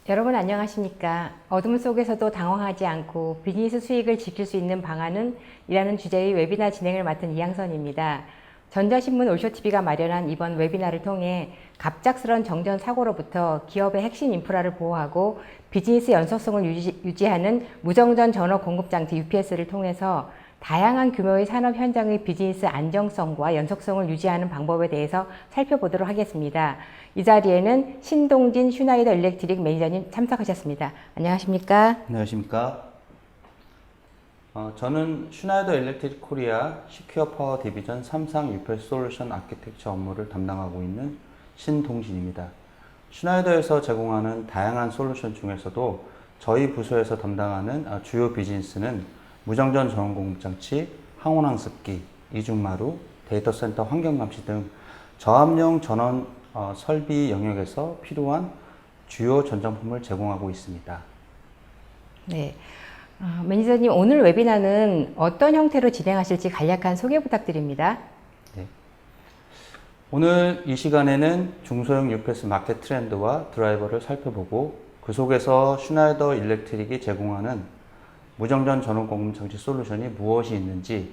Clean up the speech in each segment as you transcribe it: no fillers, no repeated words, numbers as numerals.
여러분 안녕하십니까? 어둠 속에서도 당황하지 않고 비즈니스 수익을 지킬 수 있는 방안은 이라는 주제의 웨비나 진행을 맡은 이양선입니다. 전자신문 올쇼TV가 마련한 이번 웨비나를 통해 갑작스런 정전 사고로부터 기업의 핵심 인프라를 보호하고 비즈니스 연속성을 유지하는 무정전 전원 공급장치 UPS를 통해서 다양한 규모의 산업 현장의 비즈니스 안정성과 연속성을 유지하는 방법에 대해서 살펴보도록 하겠습니다. 이 자리에는 신동진 슈나이더 일렉트릭 매니저님 참석하셨습니다. 안녕하십니까? 안녕하십니까. 저는 슈나이더 일렉트릭 코리아 시큐어 파워 디비전 삼상 UPS 솔루션 아키텍처 업무를 담당하고 있는 신동진입니다. 슈나이더에서 제공하는 다양한 솔루션 중에서도 저희 부서에서 담당하는 주요 비즈니스는 무정전 전원 공급장치, 항온항습기, 이중마루, 데이터 센터 환경감시 등 저압용 전원 설비 영역에서 필요한 주요 전장품을 제공하고 있습니다. 네. 매니저님, 오늘 웨비나는 어떤 형태로 진행하실지 간략한 소개 부탁드립니다. 네. 오늘 이 시간에는 중소형 UPS 마켓 트렌드와 드라이버를 살펴보고 그 속에서 슈나이더 일렉트릭이 제공하는 무정전 전원 공급장치 솔루션이 무엇이 있는지,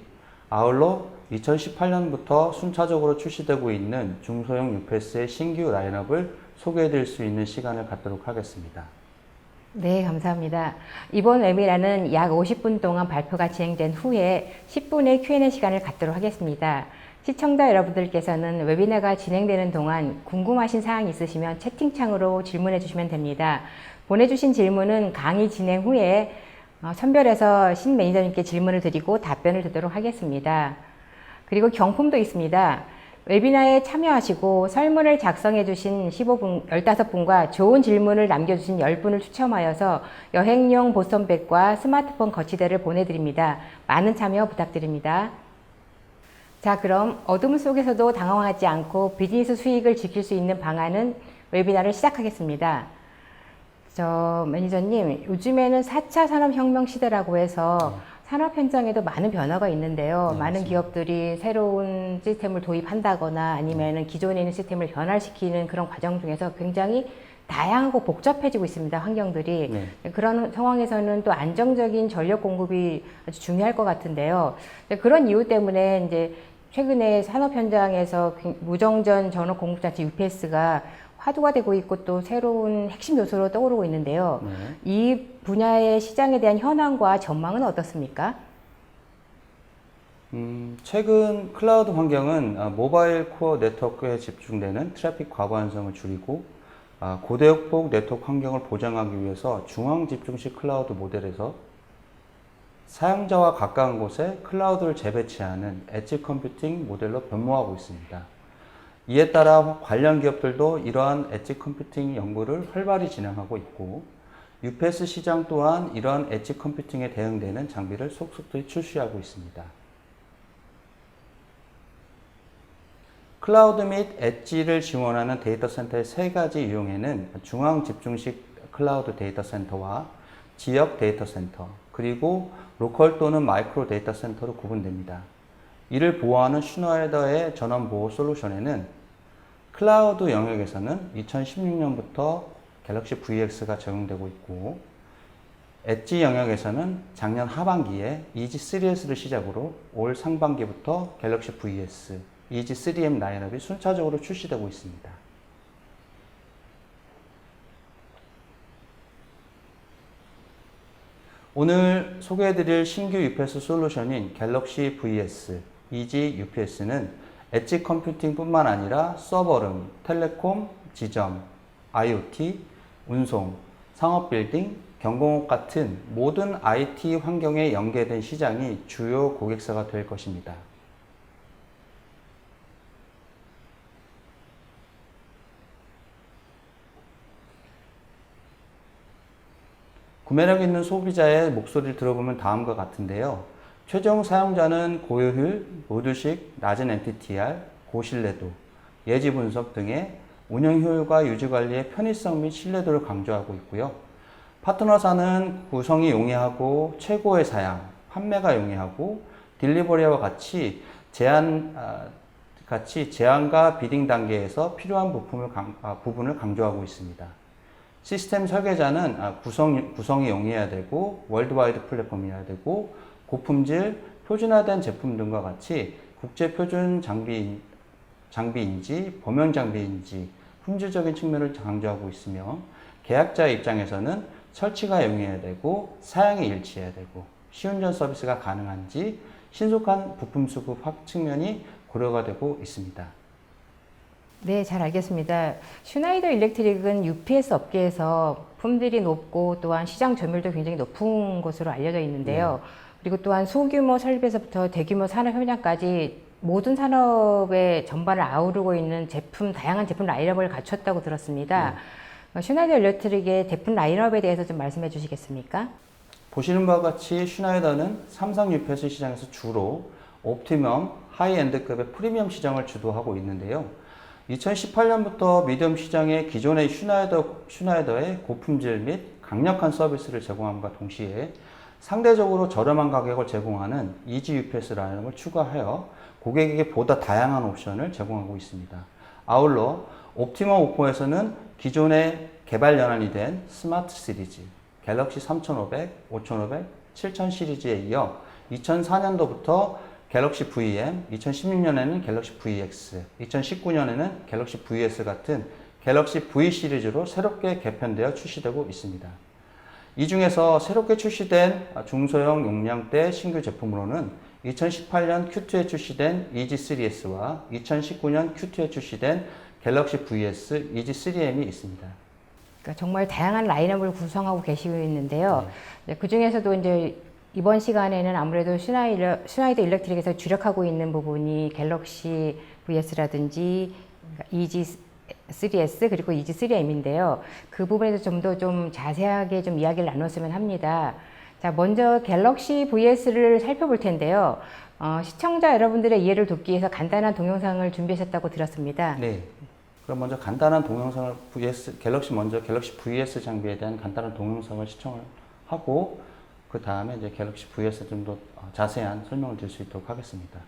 아울러 2018년부터 순차적으로 출시되고 있는 중소형 UPS의 신규 라인업을 소개해 드릴 수 있는 시간을 갖도록 하겠습니다. 네, 감사합니다. 이번 웨비나는 약 50분 동안 발표가 진행된 후에 10분의 Q&A 시간을 갖도록 하겠습니다. 시청자 여러분들께서는 웨비나가 진행되는 동안 궁금하신 사항이 있으시면 채팅창으로 질문해 주시면 됩니다. 보내주신 질문은 강의 진행 후에 선별해서 신 매니저님께 질문을 드리고 답변을 드리도록 하겠습니다. 그리고 경품도 있습니다. 웨비나에 참여하시고 설문을 작성해 주신 15분과 좋은 질문을 남겨주신 10분을 추첨하여서 여행용 보스턴백과 스마트폰 거치대를 보내드립니다. 많은 참여 부탁드립니다. 자, 그럼 어둠 속에서도 당황하지 않고 비즈니스 수익을 지킬 수 있는 방안은 웨비나를 시작하겠습니다. 매니저님, 요즘에는 4차 산업혁명 시대라고 해서 산업 현장에도 많은 변화가 있는데요. 네, 많은 기업들이 새로운 시스템을 도입한다거나 아니면 기존에 있는 시스템을 변화시키는 그런 과정 중에서 굉장히 다양하고 복잡해지고 있습니다. 환경들이. 네. 그런 상황에서는 또 안정적인 전력 공급이 아주 중요할 것 같은데요. 그런 이유 때문에 이제 최근에 산업 현장에서 무정전 전원 공급장치 UPS가 화두가 되고 있고 또 새로운 핵심 요소로 떠오르고 있는데요. 네. 이 분야의 시장에 대한 현황과 전망은 어떻습니까? 최근 클라우드 환경은 모바일 코어 네트워크에 집중되는 트래픽 과부 한성을 줄이고 고대역폭 네트워크 환경을 보장하기 위해서 중앙 집중식 클라우드 모델에서 사용자와 가까운 곳에 클라우드를 재배치하는 엣지 컴퓨팅 모델로 변모하고 있습니다. 이에 따라 관련 기업들도 이러한 엣지 컴퓨팅 연구를 활발히 진행하고 있고 UPS 시장 또한 이러한 엣지 컴퓨팅에 대응되는 장비를 속속들이 출시하고 있습니다. 클라우드 및 엣지를 지원하는 데이터 센터의 세 가지 유형에는 중앙 집중식 클라우드 데이터 센터와 지역 데이터 센터, 그리고 로컬 또는 마이크로 데이터 센터로 구분됩니다. 이를 보호하는 슈나이더의 전원 보호 솔루션에는 클라우드 영역에서는 2016년부터 갤럭시 VX가 적용되고 있고, 엣지 영역에서는 작년 하반기에 EG3S를 시작으로 올 상반기부터 갤럭시 VS, EG3M 라인업이 순차적으로 출시되고 있습니다. 오늘 소개해드릴 신규 UPS 솔루션인 갤럭시 VS, EG UPS는 엣지 컴퓨팅 뿐만 아니라 서버룸, 텔레콤, 지점, IoT, 운송, 상업 빌딩, 경공업 같은 모든 IT 환경에 연계된 시장이 주요 고객사가 될 것입니다. 구매력 있는 소비자의 목소리를 들어보면 다음과 같은데요. 최종 사용자는 고효율, 모두식, 낮은 MTTR, 고신뢰도, 예지 분석 등의 운영 효율과 유지 관리의 편의성 및 신뢰도를 강조하고 있고요. 파트너사는 구성이 용이하고 최고의 사양, 판매가 용이하고 딜리버리와 같이 제한과 비딩 단계에서 필요한 부분을 강조하고 있습니다. 시스템 설계자는 구성이 용이해야 되고 월드와이드 플랫폼이어야 되고 고품질, 표준화된 제품 등과 같이 국제 표준 장비인지 범용 장비인지 품질적인 측면을 강조하고 있으며 계약자의 입장에서는 설치가 용이해야 되고 사양이 일치해야 되고 시운전 서비스가 가능한지 신속한 부품 수급 측면이 고려가 되고 있습니다. 네, 잘 알겠습니다. 슈나이더 일렉트릭은 UPS 업계에서 품질이 높고 또한 시장 점유율도 굉장히 높은 것으로 알려져 있는데요. 그리고 또한 소규모 설비에서부터 대규모 산업 현장까지 모든 산업의 전반을 아우르고 있는 다양한 제품 라인업을 갖췄다고 들었습니다. 슈나이더 일렉트릭의 제품 라인업에 대해서 좀 말씀해 주시겠습니까? 보시는 바와 같이 슈나이더는 삼성 UPS 시장에서 주로 옵티멈, 하이엔드급의 프리미엄 시장을 주도하고 있는데요. 2018년부터 미디엄 시장에 기존의 슈나이더의 고품질 및 강력한 서비스를 제공함과 동시에 상대적으로 저렴한 가격을 제공하는 이지 UPS 라인업을 추가하여 고객에게 보다 다양한 옵션을 제공하고 있습니다. 아울러 옵티멈 오포에서는 기존의 개발 연한이 된 스마트 시리즈, 갤럭시 3500, 5500, 7000 시리즈에 이어 2004년도부터 갤럭시 VM, 2016년에는 갤럭시 VX, 2019년에는 갤럭시 VS 같은 갤럭시 V 시리즈로 새롭게 개편되어 출시되고 있습니다. 이 중에서 새롭게 출시된 중소형 용량대 신규 제품으로는 2018년 Q2에 출시된 EG3S와 2019년 Q2에 출시된 갤럭시 VS EG3M이 있습니다. 그러니까 정말 다양한 라인업을 구성하고 계시고 있는데요. 그 중에서도 이제 이번 시간에는 아무래도 슈나이더 일렉트릭에서 주력하고 있는 부분이 갤럭시 VS라든지 EG3S 그리고 EG3M인데요. 그 부분에서 좀 더 좀 자세하게 좀 이야기를 나눴으면 합니다. 자, 먼저 갤럭시 VS를 살펴볼 텐데요. 시청자 여러분들의 이해를 돕기 위해서 간단한 동영상을 준비하셨다고 들었습니다. 네. 그럼 먼저 간단한 동영상을 갤럭시 VS 장비에 대한 간단한 동영상을 시청을 하고 그 다음에 이제 갤럭시 VS 좀 더 자세한 설명을 드릴 수 있도록 하겠습니다.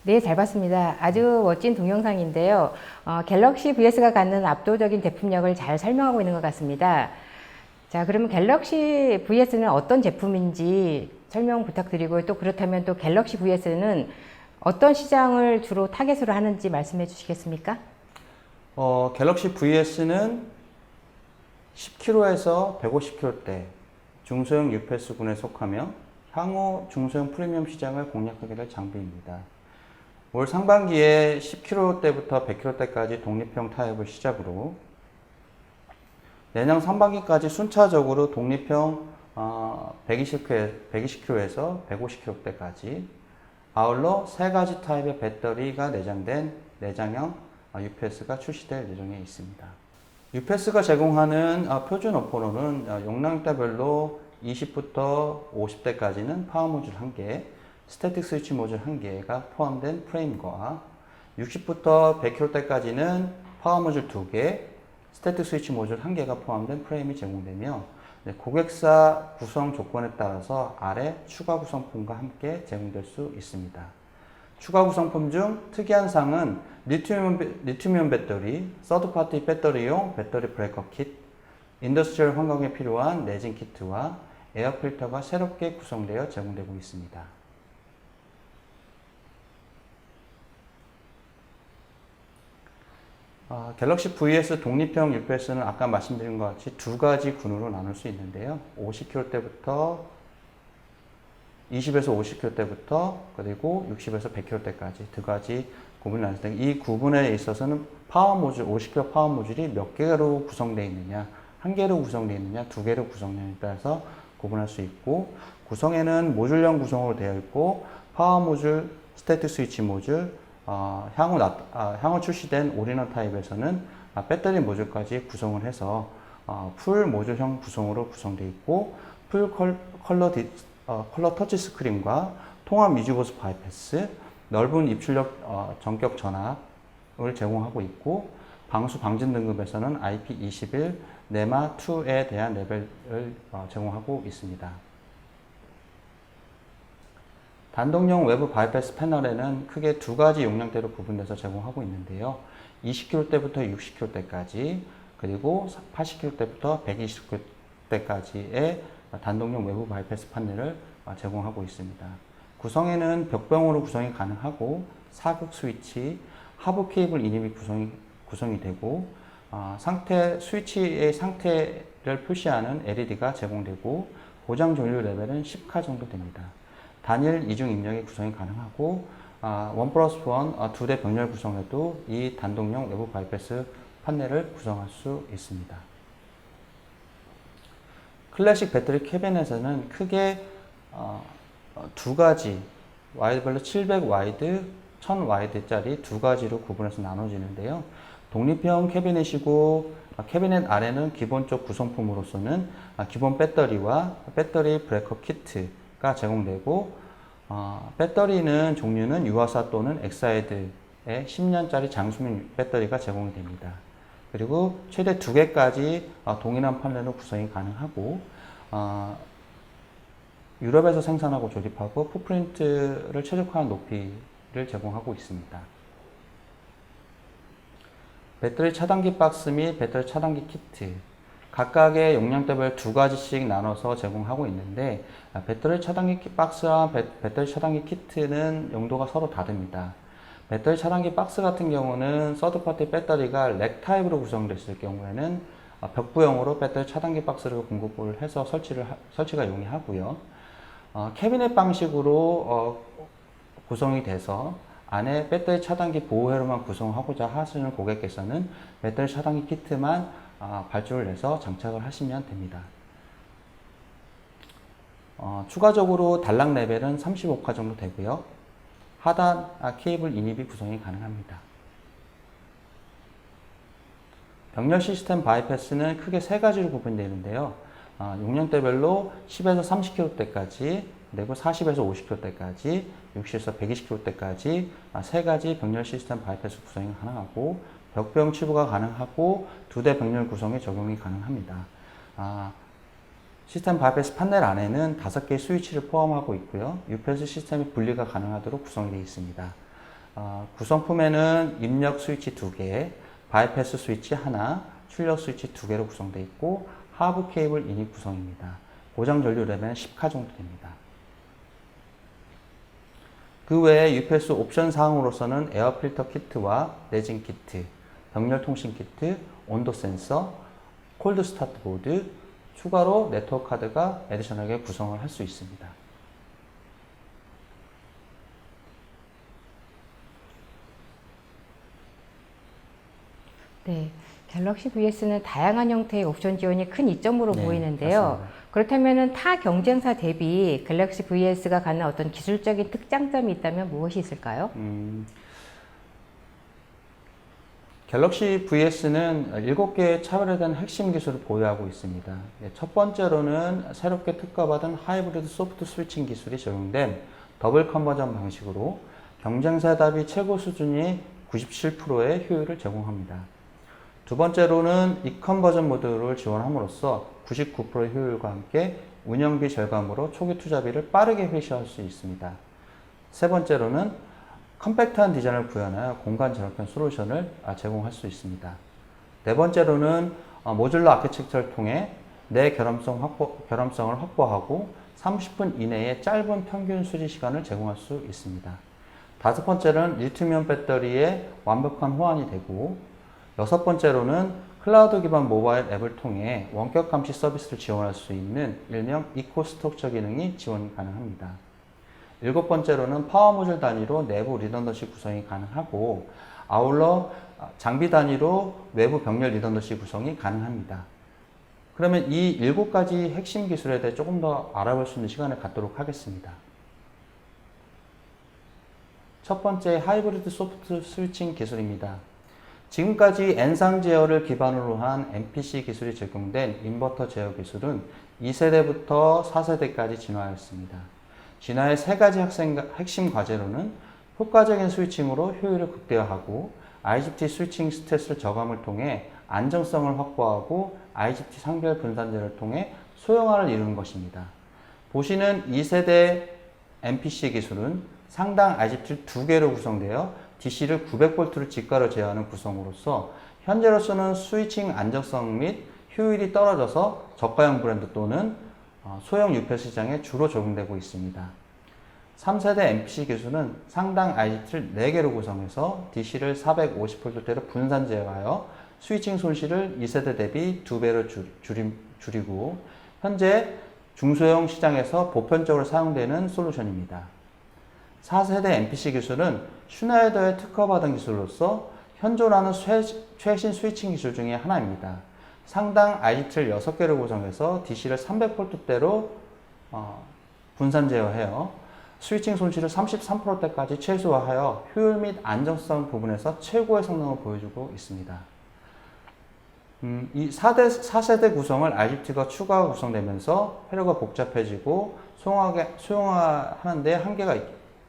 네, 잘 봤습니다. 아주 멋진 동영상인데요. 갤럭시 VS가 갖는 압도적인 제품력을 잘 설명하고 있는 것 같습니다. 자, 그러면 갤럭시 VS는 어떤 제품인지 설명 부탁드리고, 또 그렇다면 또 갤럭시 VS는 어떤 시장을 주로 타겟으로 하는지 말씀해 주시겠습니까? 갤럭시 VS는 10kg에서 150kg대 중소형 UPS군에 속하며 향후 중소형 프리미엄 시장을 공략하게 될 장비입니다. 올 상반기에 10kg대부터 100kg대까지 독립형 타입을 시작으로 내년 상반기까지 순차적으로 독립형 120kg에서 150kg대까지 아울러 세 가지 타입의 배터리가 내장된 내장형 UPS가 출시될 예정에 있습니다. UPS가 제공하는 표준 어포로는 용량대별로 20부터 50대까지는 파워 모듈 1개, 스태틱 스위치 모듈 1개가 포함된 프레임과 60부터 100kg대까지는 파워 모듈 2개, 스태틱 스위치 모듈 1개가 포함된 프레임이 제공되며 고객사 구성 조건에 따라서 아래 추가 구성품과 함께 제공될 수 있습니다. 추가 구성품 중 특이한 사항은 리튬이온 배터리, 서드파티 배터리용 배터리 브레이커 킷, 인더스트리얼 환경에 필요한 레진 키트와 에어 필터가 새롭게 구성되어 제공되고 있습니다. 갤럭시 VS 독립형 UPS는 아까 말씀드린 것 같이 두 가지 군으로 나눌 수 있는데요. 50kg대부터 20에서 50kg대부터 그리고 60에서 100kg대까지 두 가지 구분이 나뉘는데 이 구분에 있어서는 파워 모듈, 50kg 파워 모듈이 몇 개로 구성되어 있느냐, 한 개로 구성되어 있느냐, 두 개로 구성되느냐에 따라서 구분할 수 있고 구성에는 모듈형 구성으로 되어 있고 파워 모듈, 스태틱 스위치 모듈, 향후 출시된 올인원 타입에서는 배터리 모듈까지 구성을 해서 풀 모듈형 구성으로 구성되어 있고 풀 컬러 터치 스크린과 통합 미주보스 바이패스, 넓은 입출력 전격 전압을 제공하고 있고 방수 방진 등급에서는 IP21 네마2에 대한 레벨을 제공하고 있습니다. 단독용 외부 바이패스 패널에는 크게 두 가지 용량대로 구분돼서 제공하고 있는데요. 20kg대부터 60kg대까지 그리고 80kg대부터 120kg대까지의 단독용 외부 바이패스 패널을 제공하고 있습니다. 구성에는 벽병으로 구성이 가능하고 사극 스위치, 하부 케이블 인입이 구성이 되고 스위치의 상태를 표시하는 LED가 제공되고 고장 종료 레벨은 10카 정도 됩니다. 단일 이중 입력이 구성이 가능하고 1+1 두 대 병렬 구성에도 이 단독용 외부 바이패스 판넬을 구성할 수 있습니다. 클래식 배터리 캐비넷에는 크게 두 가지 와이드별로 700 와이드, 1000 와이드짜리 두 가지로 구분해서 나눠지는데요. 독립형 캐비넷이고 캐비넷 아래는 기본적 구성품으로서는 기본 배터리와 배터리 브레이커 키트가 제공되고 배터리는 종류는 유화사 또는 엑사이드의 10년짜리 장수명 배터리가 제공이 됩니다. 그리고 최대 2개까지 동일한 판넬로 구성이 가능하고 유럽에서 생산하고 조립하고 풋프린트를 최적화한 높이를 제공하고 있습니다. 배터리 차단기 박스 및 배터리 차단기 키트 각각의 용량대별 두 가지씩 나눠서 제공하고 있는데 배터리 차단기 박스와 배터리 차단기 키트는 용도가 서로 다릅니다. 배터리 차단기 박스 같은 경우는 서드파티 배터리가 렉 타입으로 구성됐을 경우에는 벽부형으로 배터리 차단기 박스를 공급을 해서 설치가 용이하고요. 캐비넷 방식으로 구성이 돼서 안에 배터리 차단기 보호회로만 구성하고자 하시는 고객께서는 배터리 차단기 키트만 발주를 내서 장착을 하시면 됩니다. 추가적으로 단락 레벨은 35카 정도 되고요. 하단 케이블 인입이 구성이 가능합니다. 병렬 시스템 바이패스는 크게 세 가지로 구분되는데요. 용량대별로 10에서 30kg대까지, 그리고 40에서 50kg대까지, 60에서 120kg대까지 세 가지 병렬 시스템 바이패스 구성이 가능하고 벽병 치부가 가능하고 두 대 병렬 구성에 적용이 가능합니다. 시스템 바이패스 판넬 안에는 5개의 스위치를 포함하고 있고요. UPS 시스템이 분리가 가능하도록 구성이 되어 있습니다. 구성품에는 입력 스위치 2개, 바이패스 스위치 하나, 출력 스위치 2개로 구성되어 있고 하부 케이블 인이 구성입니다. 고장 전류 레벨은 10카 정도 됩니다. 그 외에 UPS 옵션 사항으로서는 에어 필터 키트와 레진 키트, 병렬 통신 키트, 온도 센서, 콜드 스타트 보드, 추가로 네트워크 카드가 애디셔널하게 구성을 할 수 있습니다. 네, 갤럭시 VS는 다양한 형태의 옵션 지원이 큰 이점으로 네, 보이는데요. 맞습니다. 그렇다면 타 경쟁사 대비 갤럭시 VS가 갖는 어떤 기술적인 특장점이 있다면 무엇이 있을까요? 갤럭시 VS는 7개의 차별화된 핵심 기술을 보유하고 있습니다. 첫 번째로는 새롭게 특허받은 하이브리드 소프트 스위칭 기술이 적용된 더블 컨버전 방식으로 경쟁사 대비 최고 수준의 97%의 효율을 제공합니다. 두 번째로는 이 컨버전 모드를 지원함으로써 99%의 효율과 함께 운영비 절감으로 초기 투자비를 빠르게 회수할 수 있습니다. 세 번째로는 컴팩트한 디자인을 구현하여 공간 절편 솔루션을 제공할 수 있습니다. 네 번째로는 모듈러 아키텍처를 통해 내 결함성을 확보하고 30분 이내에 짧은 평균 수리 시간을 제공할 수 있습니다. 다섯 번째는 리튬이온 배터리의 완벽한 호환이 되고, 여섯 번째로는 클라우드 기반 모바일 앱을 통해 원격 감시 서비스를 지원할 수 있는 일명 이코 스톡처 기능이 지원이 가능합니다. 일곱 번째로는 파워 모듈 단위로 내부 리던던시 구성이 가능하고, 아울러 장비 단위로 외부 병렬 리던던시 구성이 가능합니다. 그러면 이 7가지 핵심 기술에 대해 조금 더 알아볼 수 있는 시간을 갖도록 하겠습니다. 첫 번째, 하이브리드 소프트 스위칭 기술입니다. 지금까지 N상 제어를 기반으로 한 MPC 기술이 적용된 인버터 제어 기술은 2세대부터 4세대까지 진화하였습니다. 진화의 3가지 핵심 과제로는 효과적인 스위칭으로 효율을 극대화하고, IGBT 스위칭 스탯을 저감을 통해 안정성을 확보하고, IGBT 상별 분산제를 통해 소형화를 이루는 것입니다. 보시는 2세대 MPC 기술은 상당 IGBT를 2개로 구성되어 DC를 900V를 직가로 제어하는 구성으로서 현재로서는 스위칭 안정성 및 효율이 떨어져서 저가형 브랜드 또는 소형 UPS 시장에 주로 적용되고 있습니다. 3세대 MPC 기술은 상당 IGBT를 4개로 구성해서 DC를 450V대로 분산 제어하여 스위칭 손실을 2세대 대비 2배로 줄이고 현재 중소형 시장에서 보편적으로 사용되는 솔루션입니다. 4세대 MPC 기술은 슈나이더에 특허받은 기술로서 현존하는 최신 스위칭 기술 중에 하나입니다. 상당 IGBT를 6개로 구성해서 DC를 300V대로 분산 제어하여 스위칭 손실을 33%대까지 최소화하여 효율 및 안정성 부분에서 최고의 성능을 보여주고 있습니다. 이 4세대 구성을 IGBT가 추가 구성되면서 회로가 복잡해지고 소형화하는 데 한계가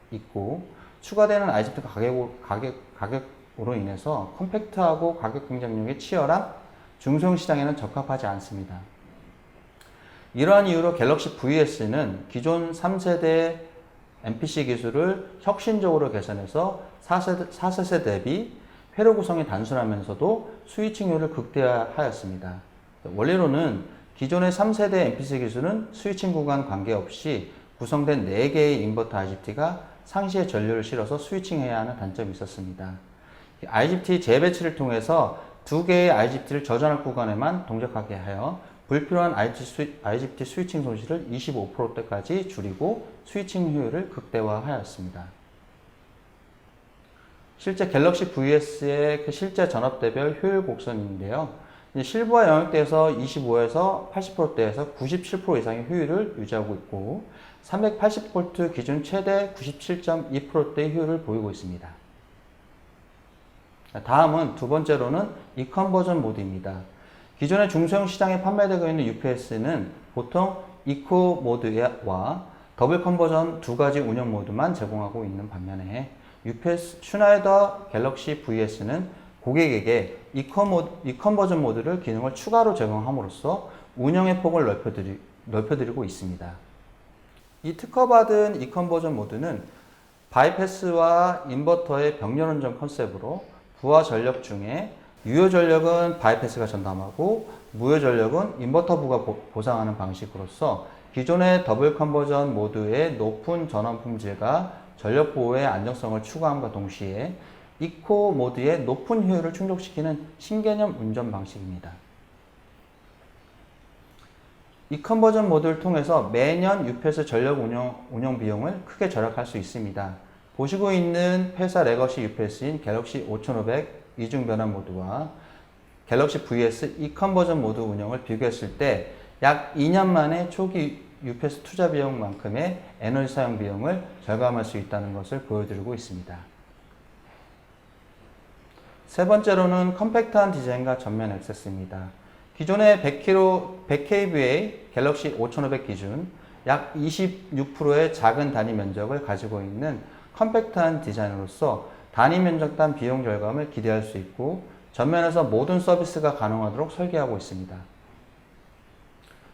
있고, 추가되는 IGBT 가격으로 인해서 컴팩트하고 가격 경쟁력이 치열한 중소형 시장에는 적합하지 않습니다. 이러한 이유로 갤럭시 VS는 기존 3세대 MPC 기술을 혁신적으로 개선해서 4세대 대비 회로 구성이 단순하면서도 스위칭률을 극대화하였습니다. 원래로는 기존의 3세대 MPC 기술은 스위칭 구간 관계없이 구성된 4개의 인버터 IGBT가 상시에 전류를 실어서 스위칭해야 하는 단점이 있었습니다. IGBT 재배치를 통해서 2개의 IGBT를 저전압 구간에만 동작하게 하여 불필요한 IGBT 스위칭 손실을 25%대까지 줄이고 스위칭 효율을 극대화하였습니다. 실제 갤럭시 VS의 그 실제 전압대별 효율 곡선인데요. 실부와 영역대에서 25에서 80%대에서 97% 이상의 효율을 유지하고 있고, 380V 기준 최대 97.2%대의 효율을 보이고 있습니다. 다음은 두 번째로는 이 컨버전 모드입니다. 기존의 중소형 시장에 판매되고 있는 UPS는 보통 이코 모드와 더블 컨버전 2가지 운영 모드만 제공하고 있는 반면에 UPS 슈나이더 갤럭시 VS는 고객에게 이 컨버전 모드를 기능을 추가로 제공함으로써 운영의 폭을 넓혀드리고 있습니다. 이 특허받은 이 컨버전 모드는 바이패스와 인버터의 병렬 운전 컨셉으로 부하 전력 중에 유효 전력은 바이패스가 전담하고 무효 전력은 인버터부가 보상하는 방식으로서 기존의 더블 컨버전 모드의 높은 전원 품질과 전력 보호의 안정성을 추구함과 동시에 이코 모드의 높은 효율을 충족시키는 신개념 운전 방식입니다. 이 컨버전 모드를 통해서 매년 UPS 전력 운영 비용을 크게 절약할 수 있습니다. 보시고 있는 회사 레거시 UPS인 갤럭시 5500 이중 변환 모드와 갤럭시 VS 이 컨버전 모드 운영을 비교했을 때 약 2년 만에 초기 UPS 투자 비용만큼의 에너지 사용 비용을 절감할 수 있다는 것을 보여드리고 있습니다. 세 번째로는 컴팩트한 디자인과 전면 액세스입니다. 기존의 100kVA 갤럭시 5500 기준 약 26%의 작은 단위 면적을 가지고 있는 컴팩트한 디자인으로서 단위 면적당 비용 절감을 기대할 수 있고 전면에서 모든 서비스가 가능하도록 설계하고 있습니다.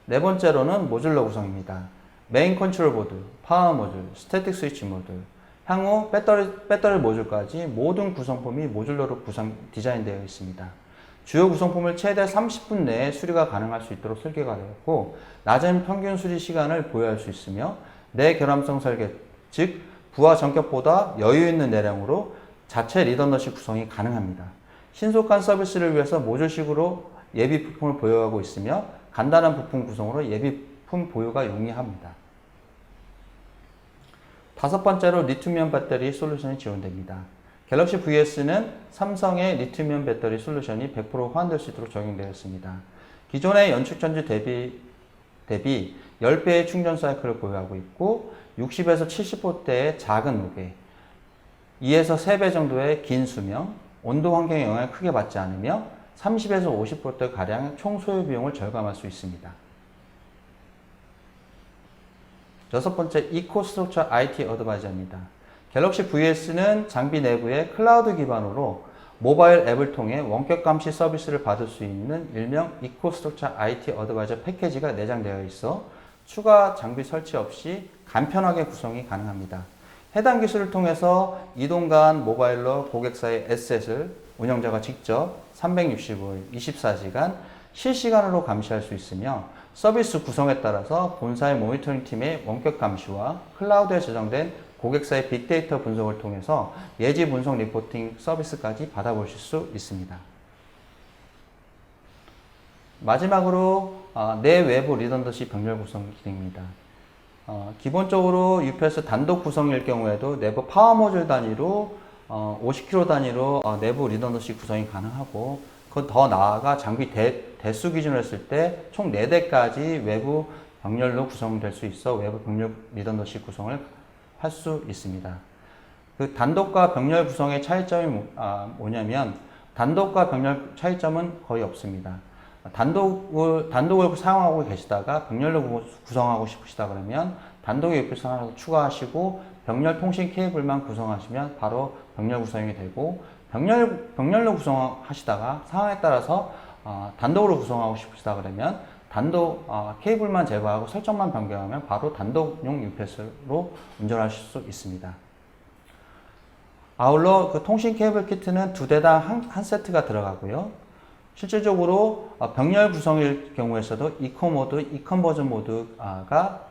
네 번째로는 모듈러 구성입니다. 메인 컨트롤 보드, 파워 모듈, 스태틱 스위치 모듈, 향후 배터리 모듈까지 모든 구성품이 모듈러로 디자인되어 있습니다. 주요 구성품을 최대 30분 내에 수리가 가능할 수 있도록 설계가 되었고 낮은 평균 수리 시간을 보유할 수 있으며 내결함성 설계, 즉 부하 전격보다 여유 있는 내량으로 자체 리던던시 구성이 가능합니다. 신속한 서비스를 위해서 모듈식으로 예비 부품을 보유하고 있으며 간단한 부품 구성으로 예비품 보유가 용이합니다. 다섯 번째로 리튬이온 배터리 솔루션이 지원됩니다. 갤럭시 VS는 삼성의 리튬이온 배터리 솔루션이 100% 호환될 수 있도록 적용되었습니다. 기존의 연축전지 대비 10배의 충전 사이클을 보유하고 있고 60에서 70V대의 작은 무게, 2에서 3배 정도의 긴 수명, 온도 환경에 영향을 크게 받지 않으며 30에서 50V가량의 총 소요 비용을 절감할 수 있습니다. 여섯 번째, 이코스트럭처 IT 어드바이저입니다. 갤럭시 VS는 장비 내부에 클라우드 기반으로 모바일 앱을 통해 원격 감시 서비스를 받을 수 있는 일명 이코스트럭처 IT 어드바이저 패키지가 내장되어 있어 추가 장비 설치 없이 간편하게 구성이 가능합니다. 해당 기술을 통해서 이동 간 모바일러 고객사의 에셋을 운영자가 직접 365일 24시간 실시간으로 감시할 수 있으며 서비스 구성에 따라서 본사의 모니터링 팀의 원격 감시와 클라우드에 저장된 고객사의 빅데이터 분석을 통해서 예지 분석 리포팅 서비스까지 받아보실 수 있습니다. 마지막으로 내외부 리던던시 병렬 구성 기능입니다. 기본적으로 UPS 단독 구성일 경우에도 내부 파워 모듈 단위로 50kg 단위로 내부 리던던시 구성이 가능하고 그 더 나아가 장비 대수 기준으로 했을 때 총 4대까지 외부 병렬로 구성될 수 있어 외부 병렬 리던던시 구성을 할 수 있습니다. 그 단독과 병렬 구성의 차이점이 뭐냐면 단독과 병렬 차이점은 거의 없습니다. 단독을 사용하고 계시다가 병렬로 구성하고 싶으시다 그러면 단독의 UPS 하나 추가하시고 병렬 통신 케이블만 구성하시면 바로 병렬 구성이 되고 병렬로 구성하시다가 상황에 따라서 단독으로 구성하고 싶으시다 그러면 단독 케이블만 제거하고 설정만 변경하면 바로 단독용 UPS로 운전하실 수 있습니다. 아울러 그 통신 케이블 키트는 2대당 한 세트가 들어가고요. 실질적으로 병렬 구성일 경우에서도 이코 모드, 이 컨버전 모드가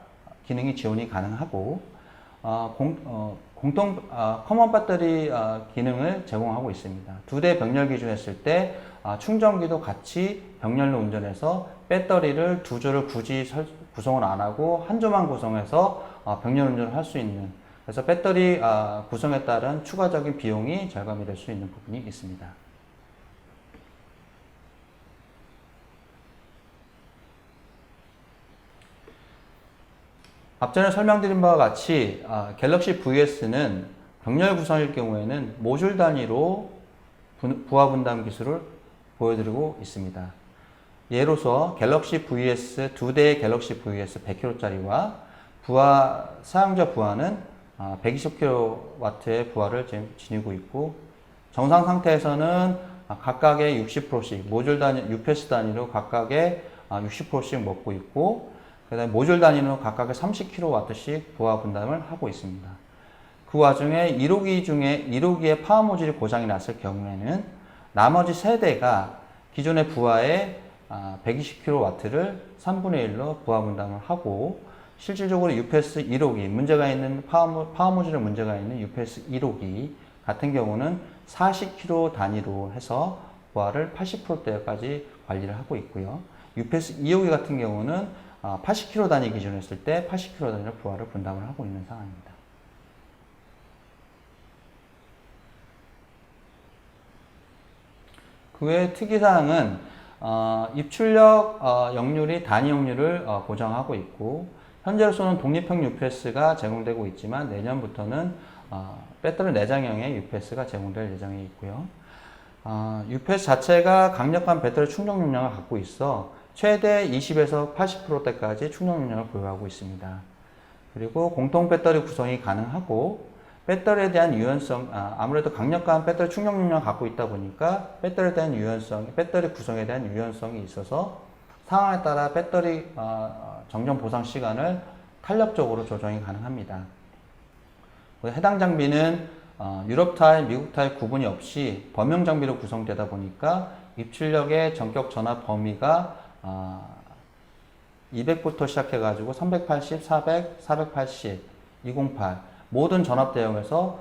기능이 지원이 가능하고 커먼 배터리 기능을 제공하고 있습니다. 2대 병렬 기준 했을 때 충전기도 같이 병렬로 운전해서 배터리를 2조를 굳이 구성을 안 하고 한 조만 구성해서 병렬 운전을 할 수 있는, 그래서 배터리 구성에 따른 추가적인 비용이 절감이 될 수 있는 부분이 있습니다. 앞전에 설명드린 바와 같이 갤럭시 VS는 병렬 구성일 경우에는 모듈 단위로 부하 분담 기술을 보여드리고 있습니다. 예로서 갤럭시 VS 2대의 갤럭시 VS 100kW짜리와 사용자 부하는 120kW의 부하를 지금 지니고 있고, 정상 상태에서는 각각의 60%씩 모듈 단위, UPS 단위로 각각의 60%씩 먹고 있고, 그 다음에 모듈 단위로 각각의 30kW씩 부하 분담을 하고 있습니다. 그 와중에 1호기 중에 1호기의 파워 모듈이 고장이 났을 경우에는 나머지 3대가 기존의 부하의 120kW를 3분의 1로 부하 분담을 하고, 실질적으로 UPS 1호기 문제가 있는 파워 모듈에 문제가 있는 UPS 1호기 같은 경우는 40kW 단위로 해서 부하를 80%대까지 관리를 하고 있고요. UPS 2호기 같은 경우는 80kW 단위 기준으로 했을 때 80kW 단위로 부하를 분담을 하고 있는 상황입니다. 그 외에 특이사항은 입출력 역률이 단위 역률을 보장하고 있고, 현재로서는 독립형 UPS가 제공되고 있지만 내년부터는 배터리 내장형의 UPS가 제공될 예정이 있고요. UPS 자체가 강력한 배터리 충전 용량을 갖고 있어 최대 20에서 80%대까지 충전 용량을 보유하고 있습니다. 그리고 공통 배터리 구성이 가능하고, 배터리에 대한 유연성, 아무래도 강력한 배터리 충전 용량을 갖고 있다 보니까 배터리에 대한 유연성, 배터리 구성에 대한 유연성이 있어서 상황에 따라 배터리 정전 보상 시간을 탄력적으로 조정이 가능합니다. 해당 장비는 유럽 타입, 미국 타입 구분이 없이 범용 장비로 구성되다 보니까 입출력의 전격 전압 범위가 200부터 시작해가지고 380, 400, 480, 208 모든 전압 대형에서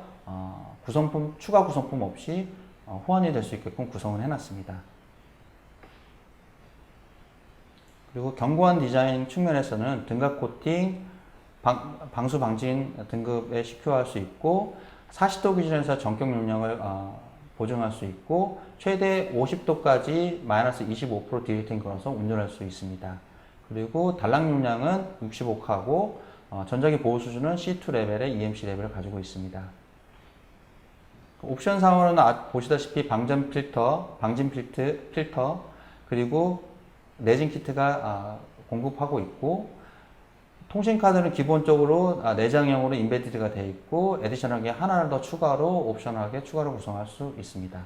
구성품, 추가 구성품 없이 호환이 될 수 있게끔 구성을 해놨습니다. 그리고 견고한 디자인 측면에서는 등각 코팅, 방수 방진 등급에 CQ할 수 있고, 40도 기준에서 전격 용량을 보증할 수 있고, 최대 50도까지 마이너스 25% 디리팅 걸어서 운전할 수 있습니다. 그리고 단락 용량은 65카고, 전자기 보호 수준은 C2 레벨의 EMC 레벨을 가지고 있습니다. 옵션 사항으로는 보시다시피 방진 필터, 그리고 내진 키트가 공급하고 있고, 통신 카드는 기본적으로 내장형으로 인베디드가 되어 있고, 에디셔널하게 하나를 더 추가로 옵셔널하게 추가로 구성할 수 있습니다.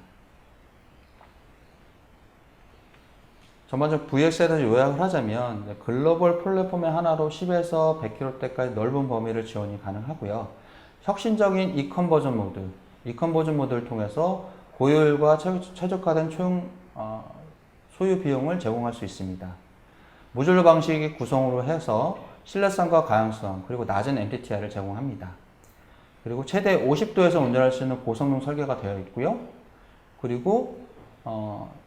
전반적으로 VX에 대해서 요약을 하자면, 글로벌 플랫폼의 하나로 10에서 100km대까지 넓은 범위를 지원이 가능하고요. 혁신적인 이컨버전 모드를 통해서 고효율과 최적화된 소유 비용을 제공할 수 있습니다. 모듈러 방식의 구성으로 해서 신뢰성과 가용성, 그리고 낮은 MTTR을 제공합니다. 그리고 최대 50도에서 운전할 수 있는 고성능 설계가 되어 있고요. 그리고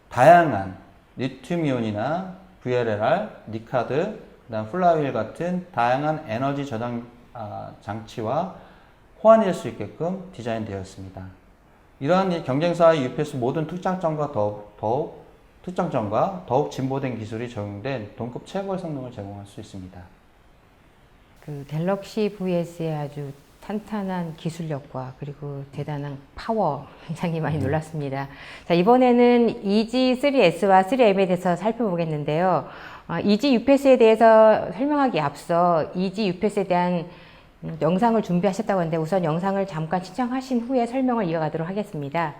다양한 리튬이온이나 VLLR, 니카드, 그다음 플라이휠 같은 다양한 에너지 저장 장치와 호환이 될 수 있게끔 디자인되었습니다. 이러한 경쟁사의 UPS 모든 특장점과 더욱 진보된 기술이 적용된 동급 최고의 성능을 제공할 수 있습니다. 그 갤럭시 VS의 아주 탄탄한 기술력과 그리고 대단한 파워 굉장히 많이 놀랐습니다. 자, 이번에는 EG3S와 3M에 대해서 살펴보겠는데요. EG UPS에 대해서 설명하기 앞서 EG UPS에 대한 영상을 준비하셨다고 하는데, 우선 영상을 잠깐 시청하신 후에 설명을 이어가도록 하겠습니다.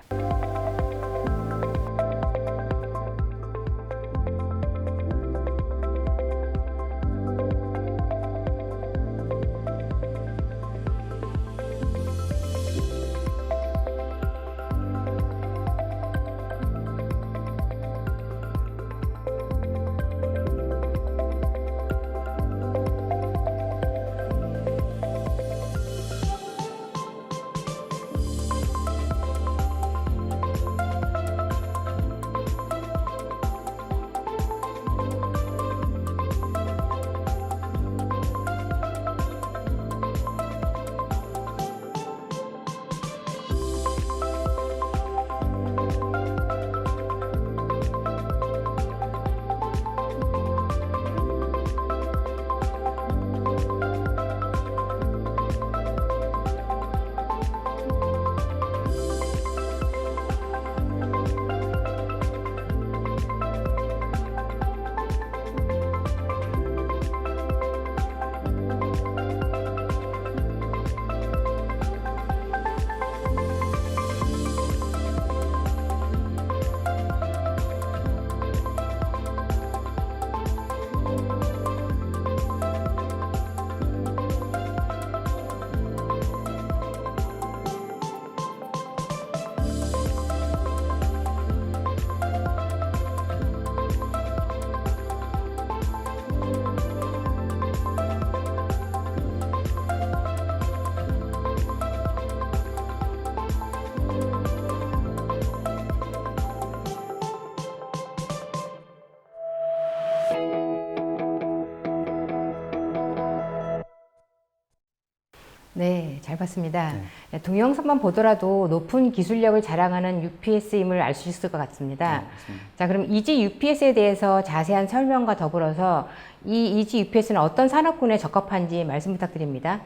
네, 잘 봤습니다. 네. 동영상만 보더라도 높은 기술력을 자랑하는 UPS임을 알 수 있을 것 같습니다. 네, 맞습니다. 자, 그럼 이지 UPS에 대해서 자세한 설명과 더불어서 이 이지 UPS는 어떤 산업군에 적합한지 말씀 부탁드립니다.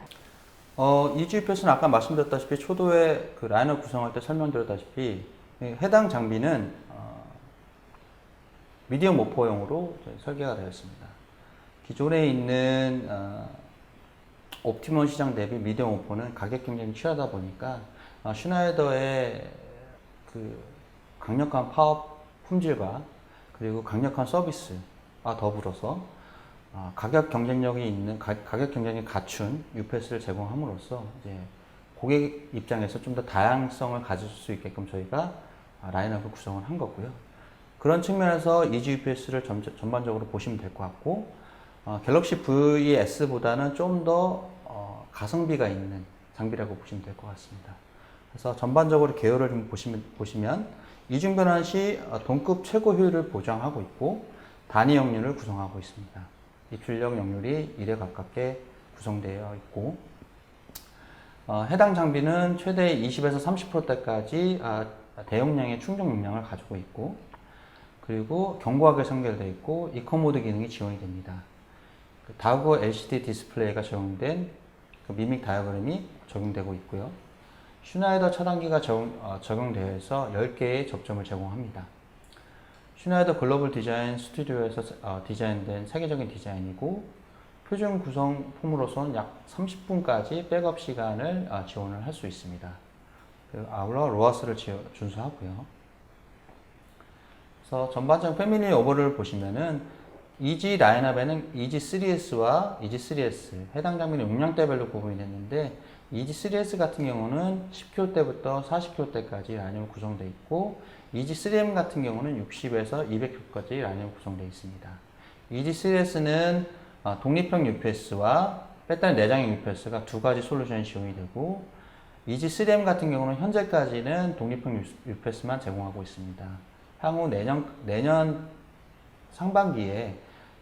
이지 UPS는 아까 말씀드렸다시피 초도에 그 라인업 구성할 때 설명드렸다시피 해당 장비는 미디엄 오퍼용으로 설계가 되었습니다. 기존에 있는 옵티멈 시장 대비 미디엄 오퍼는 가격 경쟁이 치열하다 보니까 슈나이더의 그 강력한 파업 품질과 그리고 강력한 서비스와 더불어서 가격 경쟁력이 있는 가격 경쟁이 갖춘 UPS를 제공함으로써 이제 고객 입장에서 좀 더 다양성을 가질 수 있게끔 저희가 라인업을 구성을 한 거고요. 그런 측면에서 이지 UPS를 전반적으로 보시면 될 것 같고 갤럭시 VS보다는 좀 더 가성비가 있는 장비라고 보시면 될 것 같습니다. 그래서 전반적으로 개요를 좀 보시면 이중 변환 시 동급 최고 효율을 보장하고 있고 단위 역률을 구성하고 있습니다. 입출력 역률이 1에 가깝게 구성되어 있고 해당 장비는 최대 20에서 30%대까지 대용량의 충전 용량을 가지고 있고 그리고 견고하게 연결되어 있고 이커모드 기능이 지원이 됩니다. 다구 LCD 디스플레이가 적용된 그 미믹 다이어그램이 적용되고 있고요. 슈나이더 차단기가 적용되어 있어 10개의 접점을 제공합니다. 슈나이더 글로벌 디자인 스튜디오에서 디자인된 세계적인 디자인이고 표준 구성품으로서는 약 30분까지 백업 시간을 지원을 할 수 있습니다. 아울러 로아스를 준수하고요. 그래서 전반적인 패밀리 오버를 보시면은 이지 라인업에는 이지 3S와 이지 3S 해당 장비는 용량대별로 구분이 됐는데 이지 3S 같은 경우는 10kg대부터 40kg대까지 라인업이 구성되어 있고 이지 3M 같은 경우는 60에서 200kg까지 라인업이 구성되어 있습니다. 이지 3S는 독립형 UPS와 배터리 내장형 UPS가 두 가지 솔루션이 지원이 되고 이지 3M 같은 경우는 현재까지는 독립형 UPS만 제공하고 있습니다. 향후 내년 상반기에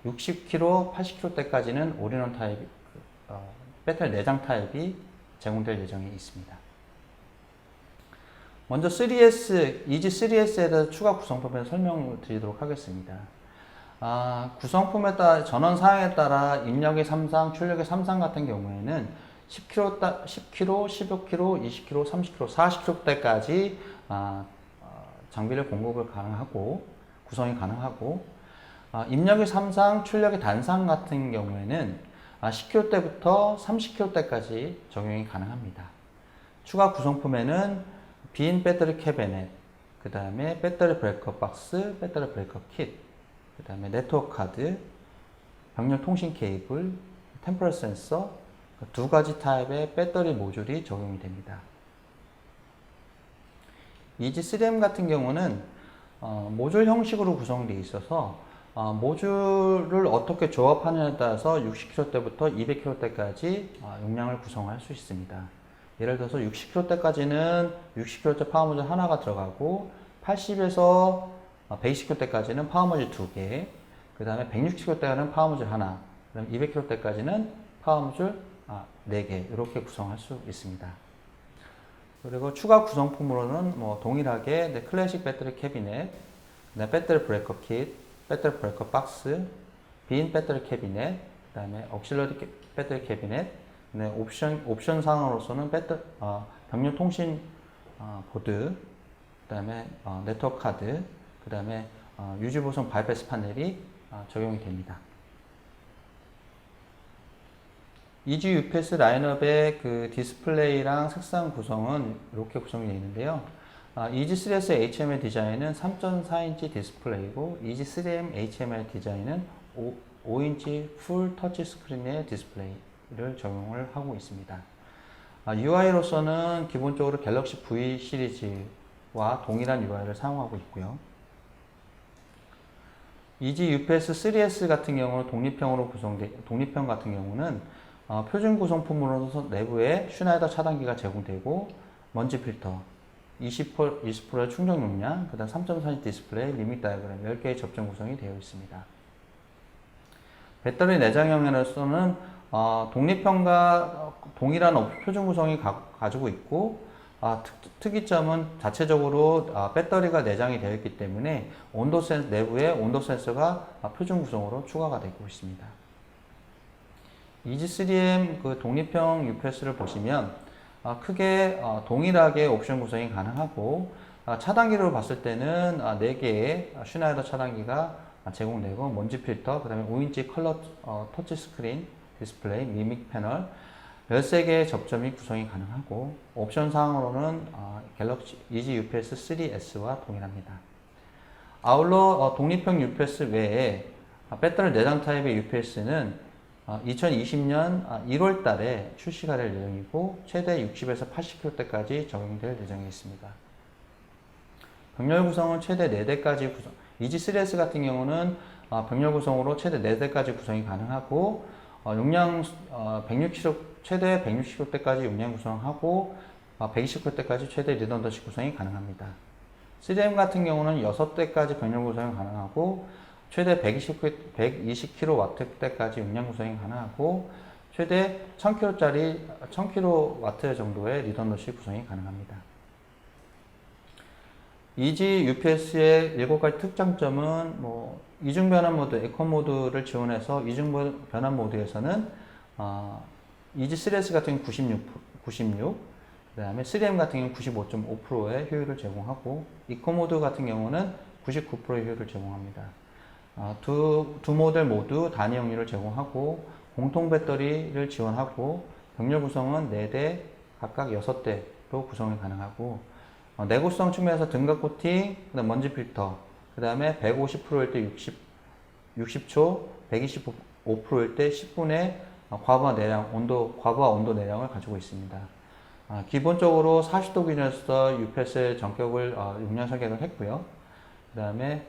60kg, 80kg대까지는 올인원 타입, 배터리 내장 타입이 제공될 예정이 있습니다. 먼저 3S, 이지 3S에 대해서 추가 구성품에 설명을 드리도록 하겠습니다. 구성품에 따라, 전원 사양에 따라 입력의 3상, 출력의 3상 같은 경우에는 10kg, 15kg, 20kg, 30kg, 40kg대까지 장비를 공급을 가능하고 구성이 가능하고 입력의 3상, 출력의 단상 같은 경우에는 10kg대부터 30kg대까지 적용이 가능합니다. 추가 구성품에는 빈 배터리 캐비넷, 그 다음에 배터리 브레이커 박스, 배터리 브레이커 킷, 그 다음에 네트워크 카드, 병렬 통신 케이블, 템퍼러 센서 두 가지 타입의 배터리 모듈이 적용이 됩니다. EG3M 같은 경우는 모듈 형식으로 구성되어 있어서 모듈을 어떻게 조합하느냐에 따라서 60kg대부터 200kg대까지 용량을 구성할 수 있습니다. 예를 들어서 60kg대까지는 60kg대 파워모듈 하나가 들어가고 80에서 120kg대까지는 파워모듈 2개, 그 다음에 160kg대는 파워모듈 하나, 그 다음에 200kg대까지는 파워모듈 4개 이렇게 구성할 수 있습니다. 그리고 추가 구성품으로는 동일하게 클래식 배터리 캐비넷, 배터리 브레이커 킷, 배터리 브레이커 박스, 빈 배터리 캐비넷, 그 다음에 억실러리 배터리 캐비넷, 옵션 사항으로서는 병렬 통신 보드, 그 다음에 네트워크 카드, 그 다음에 유지 보송 바이패스 파넬이 적용이 됩니다. 이지 UPS 라인업의 그 디스플레이랑 색상 구성은 이렇게 구성이 되어 있는데요. EG3S HML 디자인은 3.4인치 디스플레이고 EG3M HML 디자인은 5인치 풀 터치 스크린의 디스플레이를 적용을 하고 있습니다. UI로서는 기본적으로 갤럭시 V 시리즈와 동일한 UI를 사용하고 있고요. EG UPS 3S 같은 경우는 독립형 같은 경우는 표준 구성품으로서 내부에 슈나이더 차단기가 제공되고 먼지 필터, 20%의 충전 용량, 그 다음 3.4인치 디스플레이, 미믹 다이어그램 10개의 접점 구성이 되어 있습니다. 배터리 내장형으로서는 독립형과 동일한 표준 구성이 가지고 있고 특이점은 자체적으로 배터리가 내장이 되어 있기 때문에 내부에 온도 센서가 표준 구성으로 추가가 되고 있습니다. EG3M 그 독립형 UPS를 보시면 크게 동일하게 옵션 구성이 가능하고 차단기로 봤을 때는 4개의 슈나이더 차단기가 제공되고 먼지 필터, 그 다음에 5인치 컬러 터치 스크린 디스플레이, 미믹 패널 13개의 접점이 구성이 가능하고 옵션 사항으로는 갤럭시 EG UPS 3S와 동일합니다. 아울러 독립형 UPS 외에 배터리 내장 타입의 UPS는 2020년 1월 달에 출시가 될 예정이고 최대 60에서 80kW대까지 적용될 예정이 있습니다. 병렬 구성은 최대 4대까지 구성, EG3S 같은 경우는 병렬 구성으로 최대 4대까지 구성이 가능하고 용량 160kW, 최대 160kW대까지 용량 구성하고 120kW대까지 최대 리던던시 구성이 가능합니다. 3M 같은 경우는 6대까지 병렬 구성이 가능하고 최대 120kW대까지 용량 구성이 가능하고 최대 1000kW 정도의 리던던시 구성이 가능합니다. EG UPS의 7가지 특장점은 이중 변환 모드, 에코 모드를 지원해서 이중 변환 모드에서는 EG3S 같은 경우는 96, 그 다음에 3M 같은 경우는 95.5%의 효율을 제공하고 이코 모드 같은 경우는 99%의 효율을 제공합니다. 두 모델 모두 단위 역류를 제공하고 공통 배터리를 지원하고 병렬 구성은 4대, 각각 6대로 구성이 가능하고 내구성 측면에서 등각 코팅, 그다음 먼지 필터, 그 다음에 150%일 때 60초, 125%일 때 10분의 과부하 온도 내량을 가지고 있습니다. 기본적으로 40도 기준에서 UPS의 전격을 용량 설계를 했고요. 그 다음에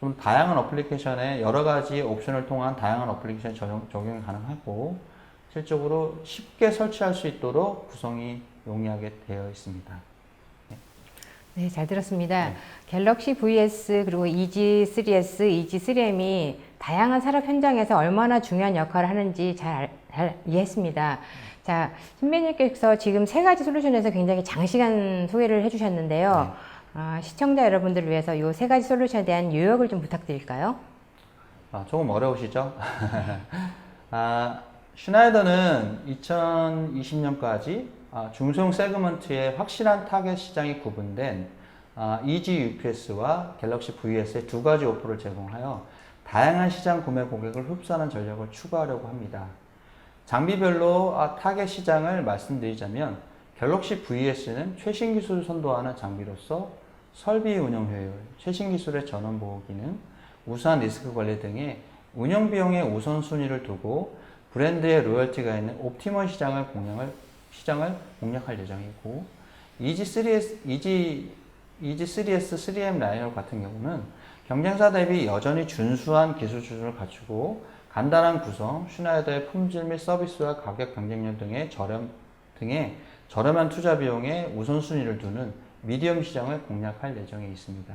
좀 다양한 어플리케이션에 여러 가지 옵션을 통한 다양한 어플리케이션 적용이 가능하고 실적으로 쉽게 설치할 수 있도록 구성이 용이하게 되어 있습니다. 네, 잘 들었습니다. 갤럭시 VS 그리고 EG3S, EG3M이 다양한 산업 현장에서 얼마나 중요한 역할을 하는지 잘 이해했습니다. 자, 신배님께서 지금 3가지 솔루션에서 굉장히 장시간 소개를 해주셨는데요. 시청자 여러분들을 위해서 이 3가지 솔루션에 대한 요약을 좀 부탁드릴까요? 조금 어려우시죠? 슈나이더는 2020년까지 중소형 세그먼트의 확실한 타겟 시장이 구분된 EG UPS와 갤럭시 VS의 2가지 오프를 제공하여 다양한 시장 구매 고객을 흡수하는 전략을 추구하려고 합니다. 장비별로 타겟 시장을 말씀드리자면 갤럭시 VS는 최신 기술을 선도하는 장비로서 설비 운영 효율, 최신 기술의 전원 보호 기능, 우수한 리스크 관리 등의 운영 비용의 우선순위를 두고 브랜드의 로열티가 있는 옵티멀 시장을 공략할 예정이고 EG3S, 3M 라인업 같은 경우는 경쟁사 대비 여전히 준수한 기술 수준을 갖추고 간단한 구성, 슈나이더의 품질 및 서비스와 가격 경쟁력 등의 저렴한 투자 비용에 우선순위를 두는 미디엄 시장을 공략할 예정에 있습니다.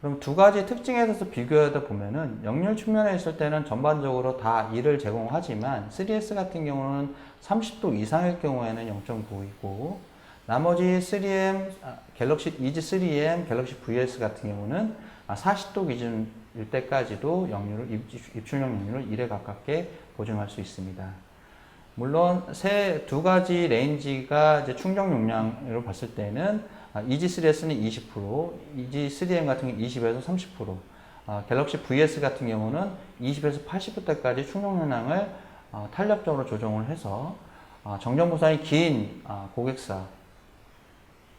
그럼 2가지 특징에 대해서 비교하다 보면은 역률 측면에 있을 때는 전반적으로 다 1을 제공하지만 3S 같은 경우는 30도 이상일 경우에는 0.9이고 나머지 3M, 갤럭시 EG3M, 갤럭시 VS 같은 경우는 40도 기준일 때까지도 입출력 역률을 1에 가깝게 보증할 수 있습니다. 물론 2가지 레인지가 이제 충전 용량으로 봤을 때는 EG3S는 20%, EG3M 같은 경우는 20에서 30%, 갤럭시 VS 같은 경우는 20에서 80%대까지 충전 용량을 탄력적으로 조정을 해서 정전 보상이 긴 고객사의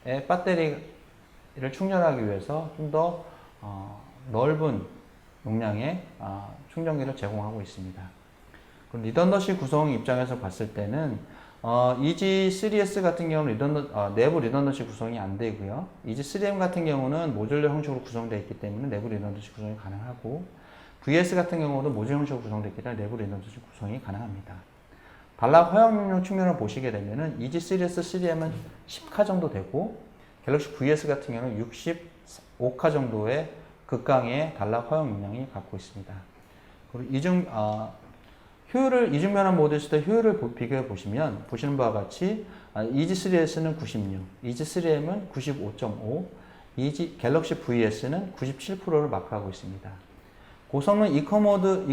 배터리를 충전하기 위해서 좀 더 넓은 용량의 충전기를 제공하고 있습니다. 그럼 리던던시 구성 입장에서 봤을 때는 EG3S 같은 경우는 내부 리던던시 구성이 안 되고요. EG3M 같은 경우는 모듈러 형식으로 구성되어 있기 때문에 내부 리던던시 구성이 가능하고 VS 같은 경우도 모듈 형식으로 구성되어 있기 때문에 내부 리던던시 구성이 가능합니다. 단락 허용료 측면을 보시게 되면은 EG3S, 3M은 10카 정도 되고 갤럭시 VS 같은 경우는 65카 정도의 극강의 단락 허용 용량이 갖고 있습니다. 그리고 이중 변환 모드에 있을 때 효율을 비교해 보시면 보시는 바와 같이 EG3S는 96, EG3M은 95.5, 갤럭시 VS는 97%를 마크하고 있습니다. 고성능 이코모드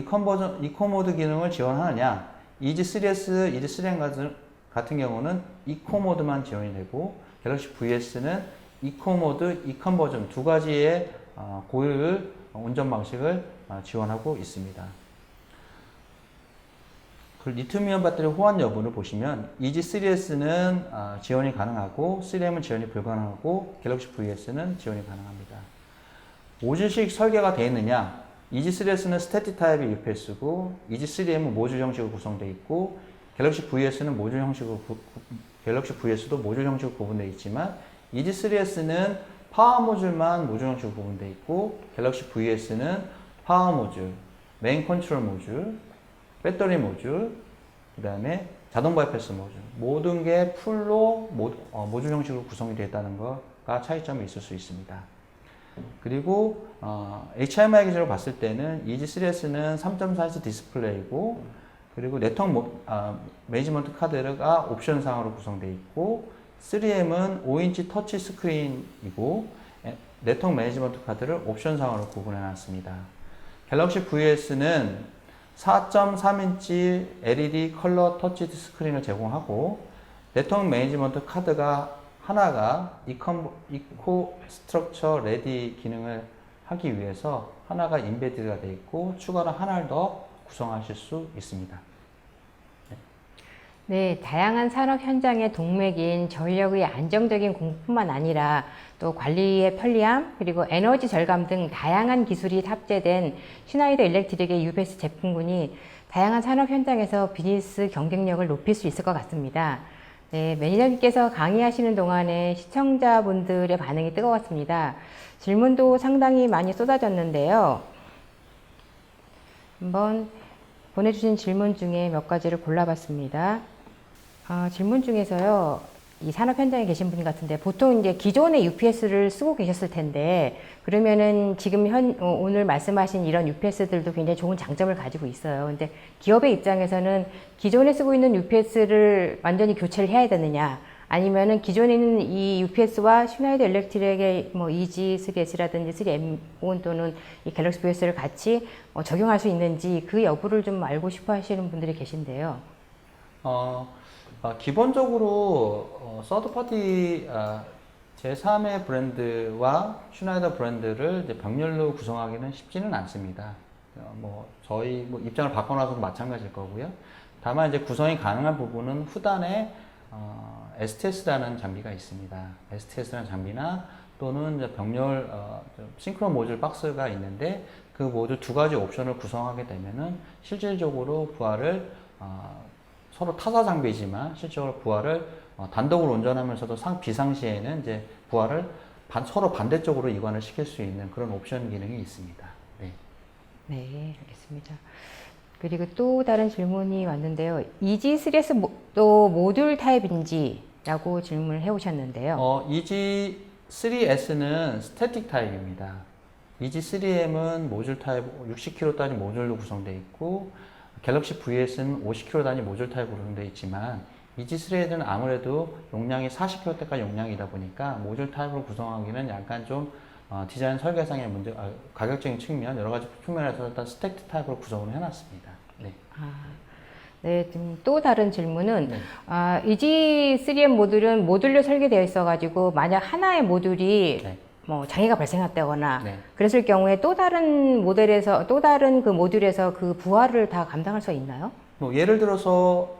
기능을 지원하느냐? EG3S, EG3M 같은 경우는 이코모드만 지원이 되고 갤럭시 VS는 이코모드, 이컨버전 두 가지의 고효율 운전 방식을 지원하고 있습니다. 그 리튬이온 배터리 호환 여부를 보시면 EG3S는 지원이 가능하고 3M은 지원이 불가능하고 갤럭시 VS는 지원이 가능합니다. 모듈식 설계가 되어 있느냐? EG3S는 스태틱 타입의 UPS고 EG3M은 모듈 형식으로 구성되어 있고 갤럭시 VS는 갤럭시 VS도 모듈 형식으로 구분되어 있지만 EG3S는 파워 모듈만 모듈 형식으로 구분되어 있고 갤럭시 VS는 파워 모듈, 메인 컨트롤 모듈, 배터리 모듈, 그 다음에 자동 바이패스 모듈 모든 게 풀로 모듈 형식으로 구성이 되어 있다는 것과 차이점이 있을 수 있습니다. 그리고 HMI 기준으로 봤을 때는 EG3S는 3.4인치 디스플레이고 그리고 네트워크 매니지먼트 카드가 옵션상으로 구성되어 있고 3M은 5인치 터치 스크린이고 네트워크 매니지먼트 카드를 옵션상으로 구분해 놨습니다. 갤럭시 VS는 4.3인치 LED 컬러 터치 스크린을 제공하고 네트워크 매니지먼트 카드가 하나가 이코 스트럭처 레디 기능을 하기 위해서 하나가 인베디드가 되어 있고 추가로 하나를 더 구성하실 수 있습니다. 네, 다양한 산업 현장의 동맥인 전력의 안정적인 공급뿐만 아니라 또 관리의 편리함 그리고 에너지 절감 등 다양한 기술이 탑재된 슈나이더 일렉트릭의 UPS 제품군이 다양한 산업 현장에서 비즈니스 경쟁력을 높일 수 있을 것 같습니다. 네, 매니저님께서 강의하시는 동안에 시청자분들의 반응이 뜨거웠습니다. 질문도 상당히 많이 쏟아졌는데요. 한번 보내주신 질문 중에 몇 가지를 골라봤습니다. 질문 중에서요, 이 산업 현장에 계신 분 같은데 보통 이제 기존의 UPS를 쓰고 계셨을 텐데 그러면은 지금 오늘 말씀하신 이런 UPS들도 굉장히 좋은 장점을 가지고 있어요. 근데 기업의 입장에서는 기존에 쓰고 있는 UPS를 완전히 교체를 해야 되느냐 아니면은 기존에 있는 이 UPS와 슈나이더 일렉트릭의 뭐 EG3S라든지 3M 또는 이 갤럭시 VS를 같이 적용할 수 있는지 그 여부를 좀 알고 싶어 하시는 분들이 계신데요. 기본적으로 서드파티 제3의 브랜드와 슈나이더 브랜드를 이제 병렬로 구성하기는 쉽지는 않습니다. 저희 입장을 바꿔놔서도 마찬가지일 거고요. 다만 이제 구성이 가능한 부분은 후단에 STS라는 장비가 있습니다. STS라는 장비나 또는 이제 병렬 싱크로 모듈 박스가 있는데 그 모두 두 가지 옵션을 구성하게 되면은 실질적으로 부하를 서로 타사 장비지만 실제로 부하를 단독으로 운전하면서도 비상시에는 이제 부하를 서로 반대쪽으로 이관을 시킬 수 있는 그런 옵션 기능이 있습니다. 네. 네, 알겠습니다. 그리고 또 다른 질문이 왔는데요. EG3S도 모듈 타입인지라고 질문을 해오셨는데요. EG3S는 스태틱 타입입니다. EG3M은 모듈 타입 60kg 단위 모듈로 구성되어 있고 갤럭시 VS는 50kg 단위 모듈 타입으로 구성되어 있지만 EG3S는 아무래도 용량이 40kg대까지 용량이다 보니까 모듈 타입으로 구성하기는 약간 좀 디자인 설계상의 문제, 가격적인 측면, 여러 가지 측면에서 일단 스택 타입으로 구성을 해놨습니다. 네. 네, 지금 또 다른 질문은, 네. EG3M 모듈은 모듈로 설계되어 있어가지고, 만약 하나의 모듈이 네. 장애가 발생했다거나, 네. 그랬을 경우에 또 다른 또 다른 그 모듈에서 그 부하를 다 감당할 수 있나요? 예를 들어서,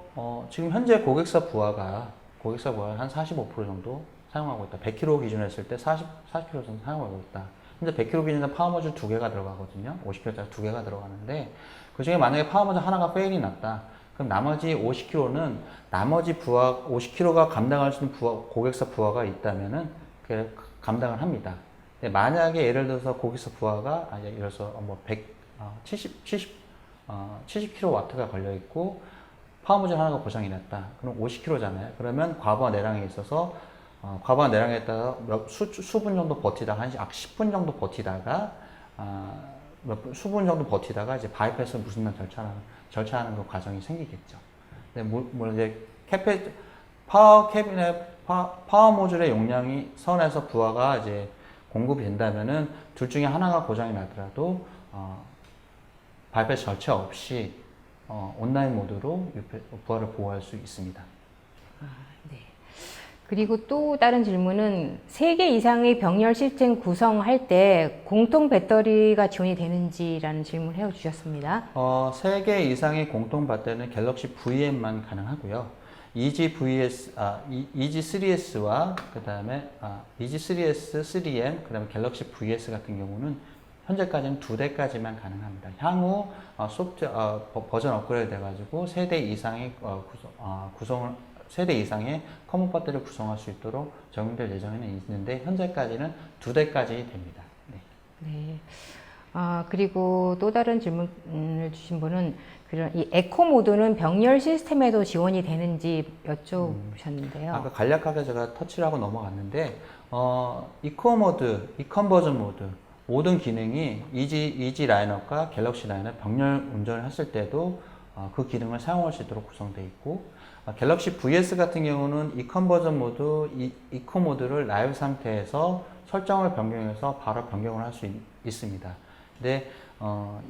지금 현재 고객사 부하가 한 45% 정도 사용하고 있다. 100kg 기준으로 했을 때 40kg 정도 사용하고 있다. 근데 100kg 기준에서 파워 모듈 2개가 들어가거든요. 50kg짜리 2개가 들어가는데, 그 중에 만약에 파워 모듈 하나가 페일이 났다. 그럼 나머지 50kg는 나머지 50kg가 감당할 수 있는 고객사 부하가 있다면은 그게 감당을 합니다. 근데 만약에 예를 들어서 고객사 부하가 예를 들어서 70kW가 걸려 있고 파워 모듈 하나가 고장이 났다. 그럼 50kg잖아요. 그러면 과부하 내랑에 있어서 과부하 내랑에 따라 수분 정도 버티다가 한 10분 정도 버티다가 수분 정도 버티다가 이제 바이패스 무순환 절차하는 그 과정이 생기겠죠. 근데 물론 이제 파워 캐비넷 파워 모듈의 용량이 선에서 부하가 이제 공급이 된다면은 둘 중에 하나가 고장이 나더라도 바이패스 절차 없이 온라인 모드로 부하를 보호할 수 있습니다. 네. 그리고 또 다른 질문은 3개 이상의 병렬 시스템 구성할 때 공통 배터리가 지원이 되는지라는 질문을 해주셨습니다. 3개 이상의 공통 배터리는 갤럭시 VM만 가능하고요. EG3S와 그다음에 EG3S, 3M, 그다음에 갤럭시 VS 같은 경우는 현재까지는 2대까지만 가능합니다. 향후 버전 업그레이드 돼가지고 3대 이상의 세대 이상의 커먼 배터리를 구성할 수 있도록 적용될 예정에는 있는데 현재까지는 2대까지 됩니다. 네. 네. 그리고 또 다른 질문을 주신 분은 이 에코 모드는 병렬 시스템에도 지원이 되는지 여쭤보셨는데요. 아까 간략하게 제가 터치를 하고 넘어갔는데 이코 모드, 이컨버전 모드 모든 기능이 이지 라인업과 갤럭시 라인업 병렬 운전을 했을 때도 그 기능을 사용할 수 있도록 구성되어 있고 갤럭시 VS 같은 경우는 이 컨버전 모드, 이코 모드를 라이브 상태에서 설정을 변경해서 바로 변경을 할 수 있습니다. 근데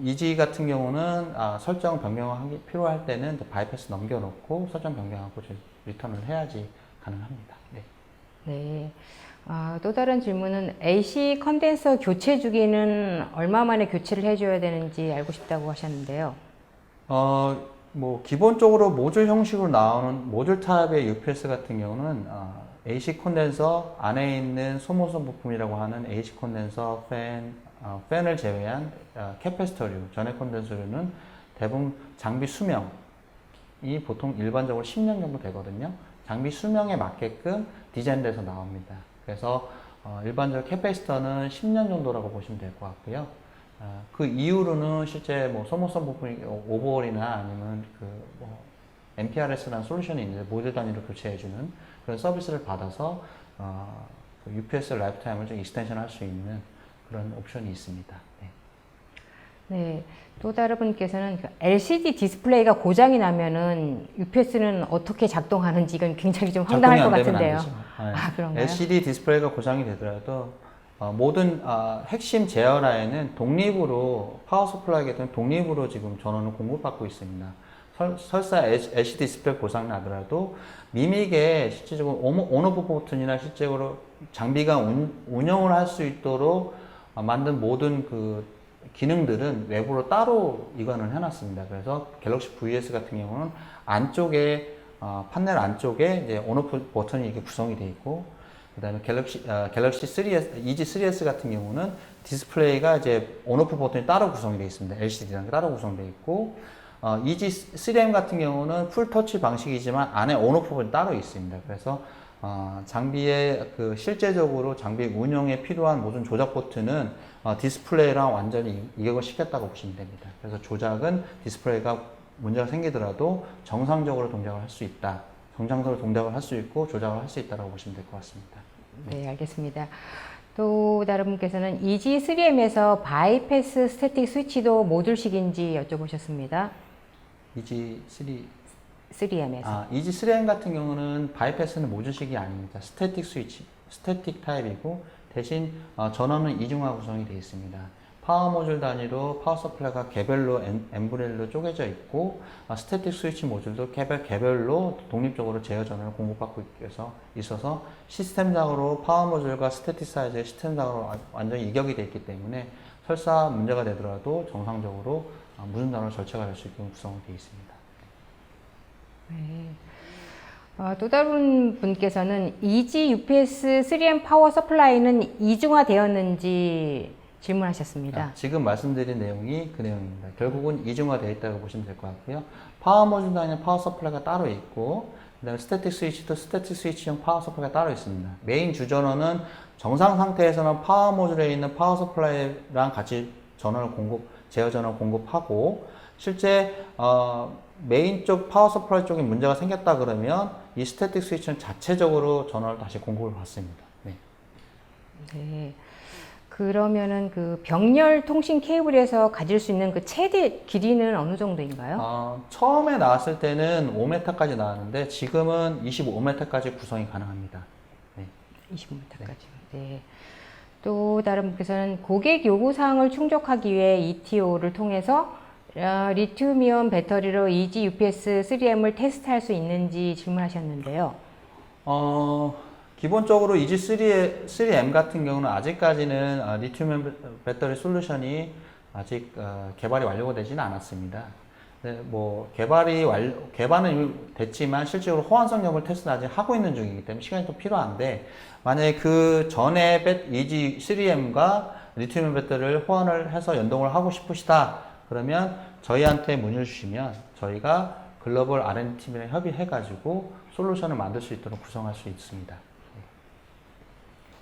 이지 같은 경우는 설정 변경이 필요할 때는 이제 바이패스 넘겨놓고 설정 변경하고 리턴을 해야지 가능합니다. 네. 네. 또 다른 질문은 AC 컨덴서 교체 주기는 얼마 만에 교체를 해줘야 되는지 알고 싶다고 하셨는데요. 기본적으로 모듈 형식으로 나오는 모듈 타입의 UPS 같은 경우는 AC 콘덴서 안에 있는 소모성 부품이라고 하는 AC 콘덴서, 팬을 제외한 캐패시터류, 전해 콘덴서류는 대부분 장비 수명이 보통 일반적으로 10년 정도 되거든요. 장비 수명에 맞게끔 디자인돼서 나옵니다. 그래서 일반적으로 캐패시터는 10년 정도라고 보시면 될 것 같고요. 그 이후로는 실제 소모성 부품이 오버홀이나 아니면 MPRS라는 솔루션이 있는데 모듈 단위로 교체해주는 그런 서비스를 받아서 UPS 라이프타임을 좀 익스텐션 할 수 있는 그런 옵션이 있습니다. 네. 네. 또 다른 분께서는 LCD 디스플레이가 고장이 나면은 UPS는 어떻게 작동하는지 이건 굉장히 좀 황당할 것 같은데요. 그런가요? LCD 디스플레이가 고장이 되더라도 모든 핵심 제어 라인은 독립으로 파워 서플라이가 독립으로 지금 전원을 공급받고 있습니다. 설사 LCD 디스플레이 고장 나더라도 미미게 실질적으로 온오프 버튼이나 실제로 장비가 운영을 할 수 있도록 만든 모든 그 기능들은 외부로 따로 이관을 해놨습니다. 그래서 갤럭시 VS 같은 경우는 안쪽에 판넬 안쪽에 이제 온오프 버튼이 이렇게 구성이 되어 있고, 그다음에 갤럭시 3S, EG 3S 같은 경우는 디스플레이가 이제 온오프 버튼이 따로 구성이 되어 있습니다. LCD랑 따로 구성되어 있고, EG 3M 같은 경우는 풀 터치 방식이지만 안에 온오프 버튼이 따로 있습니다. 그래서 장비의 실제적으로 장비 운영에 필요한 모든 조작 버튼은 디스플레이랑 완전히 이격을 시켰다고 보시면 됩니다. 그래서 조작은 디스플레이가 문제가 생기더라도 정상적으로 동작을 할 수 있다. 정상적으로 동작을 할 수 있고 조작을 할 수 있다고 보시면 될 것 같습니다. 네, 알겠습니다. 또 다른 분께서는 EG3M에서 바이패스 스태틱 스위치도 모듈식인지 여쭤보셨습니다. EG3M에서. EG3M 같은 경우는 바이패스는 모듈식이 아닙니다. 스태틱 스위치, 스태틱 타입이고 대신 전원은 이중화 구성이 되어 있습니다. 파워 모듈 단위로 파워 서플라이가 개별로 엠브렐로 쪼개져 있고 스태틱 스위치 모듈도 개별로 독립적으로 제어 전원을 공급받고 있어서 시스템상으로 파워 모듈과 스태틱 사이즈의 시스템상으로 완전히 이격이 되어 있기 때문에 설사 문제가 되더라도 정상적으로 무슨 단어로 절차가 될 수 있도록 구성되어 있습니다. 네. 또 다른 분께서는 EG UPS 3M 파워 서플라이는 이중화되었는지 질문하셨습니다. 지금 말씀드린 내용이 그 내용입니다. 결국은 이중화되어 있다고 보시면 될 것 같고요. 파워 모듈 단위 파워 서플라이가 따로 있고, 그다음에 스태틱 스위치도 스태틱 스위치형 파워 서플라이가 따로 있습니다. 메인 주전원은 정상 상태에서는 파워 모듈에 있는 파워 서플라이랑 같이 제어 전원을 공급하고, 실제 메인 쪽 파워 서플라이 쪽에 문제가 생겼다 그러면 이 스태틱 스위치는 자체적으로 전원을 다시 공급을 받습니다. 네. 네. 그러면은 그 병렬 통신 케이블에서 가질 수 있는 그 최대 길이는 어느 정도인가요? 처음에 나왔을 때는 5m까지 나왔는데 지금은 25m까지 구성이 가능합니다. 네. 25m까지. 네. 또 다른 분께서는 고객 요구사항을 충족하기 위해 ETO를 통해서 리튬이온 배터리로 EG UPS 3M을 테스트할 수 있는지 질문하셨는데요. 기본적으로 EG3M 같은 경우는 아직까지는 리튬 배터리 솔루션이 아직 개발이 완료가 되지는 않았습니다. 네, 뭐 개발은 이미 됐지만 실제로 호환성 여부를 테스트는 아직 하고 있는 중이기 때문에 시간이 좀 필요한데, 만약에 그 전에 EG3M과 리튬 배터리를 호환을 해서 연동을 하고 싶으시다 그러면 저희한테 문의를 주시면 저희가 글로벌 R&D 팀이랑 협의해가지고 솔루션을 만들 수 있도록 구성할 수 있습니다.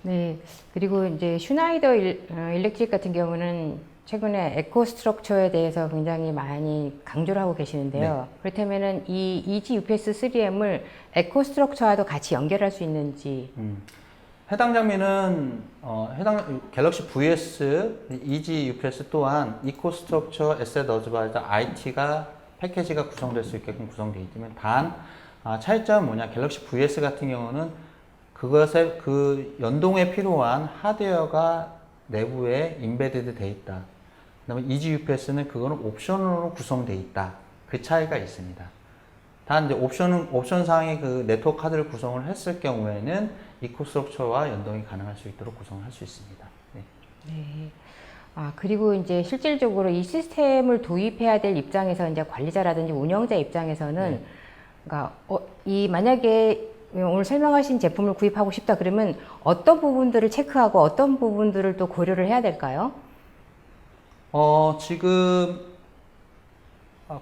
네. 그리고 이제 슈나이더 일렉트릭 같은 경우는 최근에 에코 스트럭처에 대해서 굉장히 많이 강조를 하고 계시는데요. 네. 그렇다면은 이 EG UPS 3M을 에코 스트럭처와도 같이 연결할 수 있는지. 해당 장비는 갤럭시 VS, EG UPS 또한 이코스트럭처 에셋 어드바이저 IT가 패키지가 구성될 수 있게끔 구성되어 있지만 차이점은 뭐냐? 갤럭시 VS 같은 경우는 그것에 그 연동에 필요한 하드웨어가 내부에 인베디드 돼 있다. 그다음에 EG UPS는 그거는 옵션으로 구성되어 있다. 그 차이가 있습니다. 단 이제 옵션 사항이 그 네트워크 카드를 구성을 했을 경우에는 이코스트럭처와 연동이 가능할 수 있도록 구성을 할 수 있습니다. 네. 네. 그리고 이제 실질적으로 이 시스템을 도입해야 될 입장에서 이제 관리자라든지 운영자 입장에서는 네. 그러니까 이 만약에 오늘 설명하신 제품을 구입하고 싶다 그러면 어떤 부분들을 체크하고 어떤 부분들을 또 고려를 해야 될까요? 지금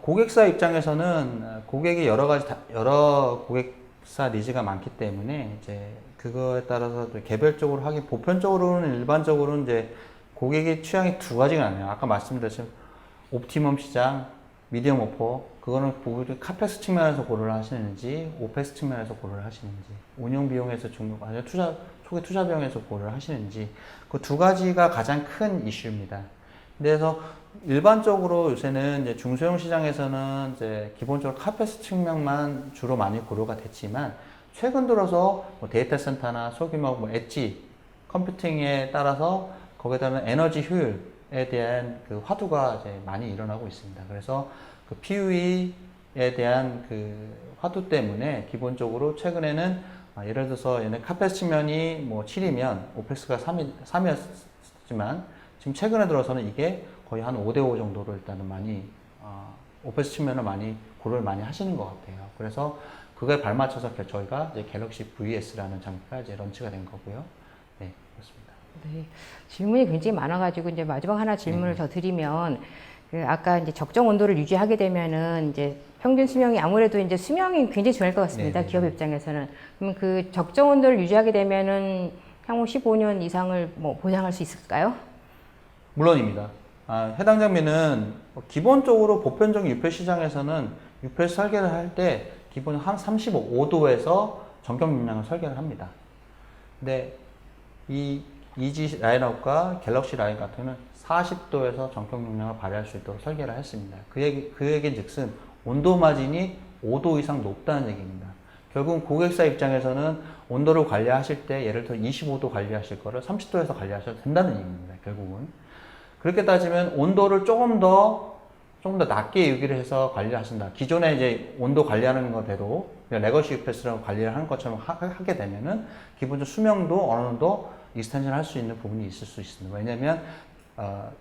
고객사 입장에서는 고객이 여러 고객사 니즈가 많기 때문에 이제 그거에 따라서 개별적으로 보편적으로는 일반적으로는 이제 고객의 취향이 두 가지가 나요. 아까 말씀드렸지만 옵티멈 시장, 미디엄 오퍼, 그거는 고객이 카펙스 측면에서 고려를 하시는지 오펙스 측면에서 고려를 하시는지, 운영 비용에서 아니면 초기 투자 비용에서 고려를 하시는지, 그 두 가지가 가장 큰 이슈입니다. 그래서 일반적으로 요새는 이제 중소형 시장에서는 이제 기본적으로 카펙스 측면만 주로 많이 고려가 됐지만, 최근 들어서 뭐 데이터 센터나 소규모 뭐 엣지 컴퓨팅에 따라서 거기에 따른 에너지 효율에 대한 그 화두가 이제 많이 일어나고 있습니다. 그래서 그 PUE에 대한 그 화두 때문에 기본적으로 최근에는 예를 들어서 얘네 카펙스 측면이 뭐 7이면 오펙스가 3이었지만 지금 최근에 들어서는 이게 거의 한 5대5 정도로 일단은 많이 오펙스 측면을 많이 고려를 많이 하시는 것 같아요. 그래서 그거에 발맞춰서 저희가 이제 갤럭시 VS라는 장비가 이제 런치가 된 거고요. 네, 그렇습니다. 네, 질문이 굉장히 많아가지고 이제 마지막 하나 질문을 더 드리면 그 아까 이제 적정 온도를 유지하게 되면은 이제 평균 수명이 아무래도 이제 수명이 굉장히 중요할 것 같습니다. 네네. 기업 입장에서는. 그럼 그 적정 온도를 유지하게 되면은 향후 15년 이상을 뭐 보장할 수 있을까요? 물론입니다. 해당 장비는 기본적으로 보편적인 UPS 시장에서는 UPS 설계를 할 때 기본 한 35도에서 전격 용량을 설계를 합니다. 근데 이 EG 라인업과 갤럭시 라인 같은 경우는 40도에서 전격 용량을 발휘할 수 있도록 설계를 했습니다. 그 얘기는 즉슨 온도 마진이 5도 이상 높다는 얘기입니다. 결국 고객사 입장에서는 온도를 관리하실 때 예를 들어 25도 관리하실 거를 30도에서 관리하셔도 된다는 얘기입니다. 결국은. 그렇게 따지면 온도를 조금 더 낮게 유기를 해서 관리하신다. 기존에 이제 온도 관리하는 거대로 레거시 UPS라고 관리를 하는 것처럼 하게 되면은 기본적으로 수명도 어느 정도 익스텐션 할 수 있는 부분이 있을 수 있습니다. 왜냐면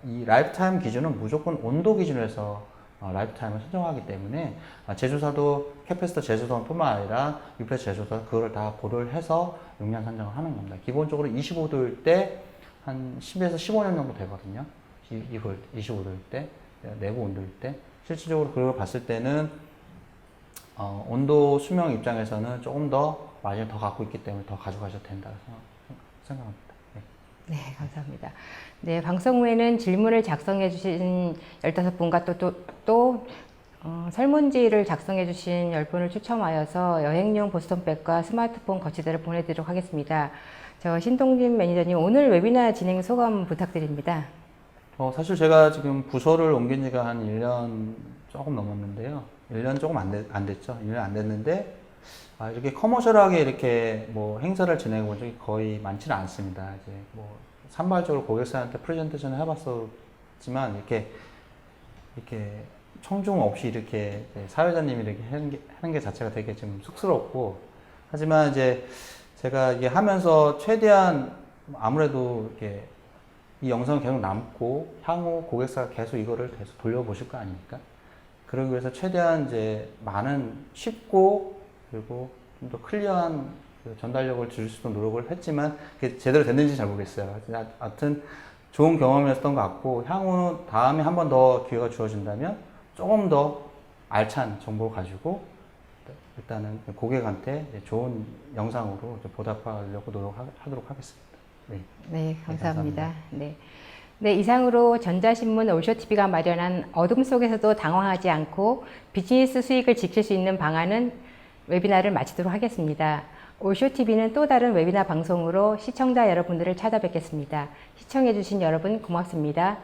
이 라이프타임 기준은 무조건 온도 기준으로 해서 라이프타임을 선정하기 때문에 제조사도 캐패시터 제조사뿐만 아니라 UPS 제조사 그거를 다 고려를 해서 용량 선정을 하는 겁니다. 기본적으로 25도일 때 한 10에서 15년 정도 되거든요. 25도일 때 내부 온도일 때 실질적으로 그걸 봤을 때는 온도 수명 입장에서는 조금 더 마진을 더 갖고 있기 때문에 더 가져가셔도 된다고 생각합니다. 네, 감사합니다. 네, 방송 후에는 질문을 작성해 주신 15분과 또 설문지를 작성해 주신 10분을 추첨하여서 여행용 보스턴백과 스마트폰 거치대를 보내드리도록 하겠습니다. 저 신동진 매니저님, 오늘 웨비나 진행 소감 부탁드립니다. 사실 제가 지금 부서를 옮긴 지가 한 1년 조금 넘었는데요. 1년 조금 안 됐죠. 1년 안 됐는데, 이렇게 커머셜하게 이렇게 뭐 행사를 진행해 본 적이 거의 많지는 않습니다. 이제 뭐 산발적으로 고객사한테 프레젠테이션을 해봤었지만, 이렇게 청중 없이 이렇게 사회자님이 이렇게 하는 게 자체가 되게 좀 쑥스럽고, 하지만 이제 제가 이게 하면서 최대한 아무래도 이렇게 이 영상은 계속 남고 향후 고객사가 계속 이거를 계속 돌려보실 거 아닙니까? 그러기 위해서 최대한 이제 많은 쉽고 그리고 좀 더 클리어한 그 전달력을 줄 수 있도록 노력을 했지만 그게 제대로 됐는지 잘 모르겠어요. 하여튼 좋은 경험이었던 것 같고 향후 다음에 한 번 더 기회가 주어진다면 조금 더 알찬 정보를 가지고 일단은 고객한테 좋은 영상으로 보답하려고 노력하도록 하겠습니다. 네. 네, 감사합니다. 네. 네, 이상으로 전자신문 올쇼TV가 마련한 어둠 속에서도 당황하지 않고 비즈니스 수익을 지킬 수 있는 방안은 웨비나를 마치도록 하겠습니다. 올쇼TV는 또 다른 웨비나 방송으로 시청자 여러분들을 찾아뵙겠습니다. 시청해주신 여러분 고맙습니다.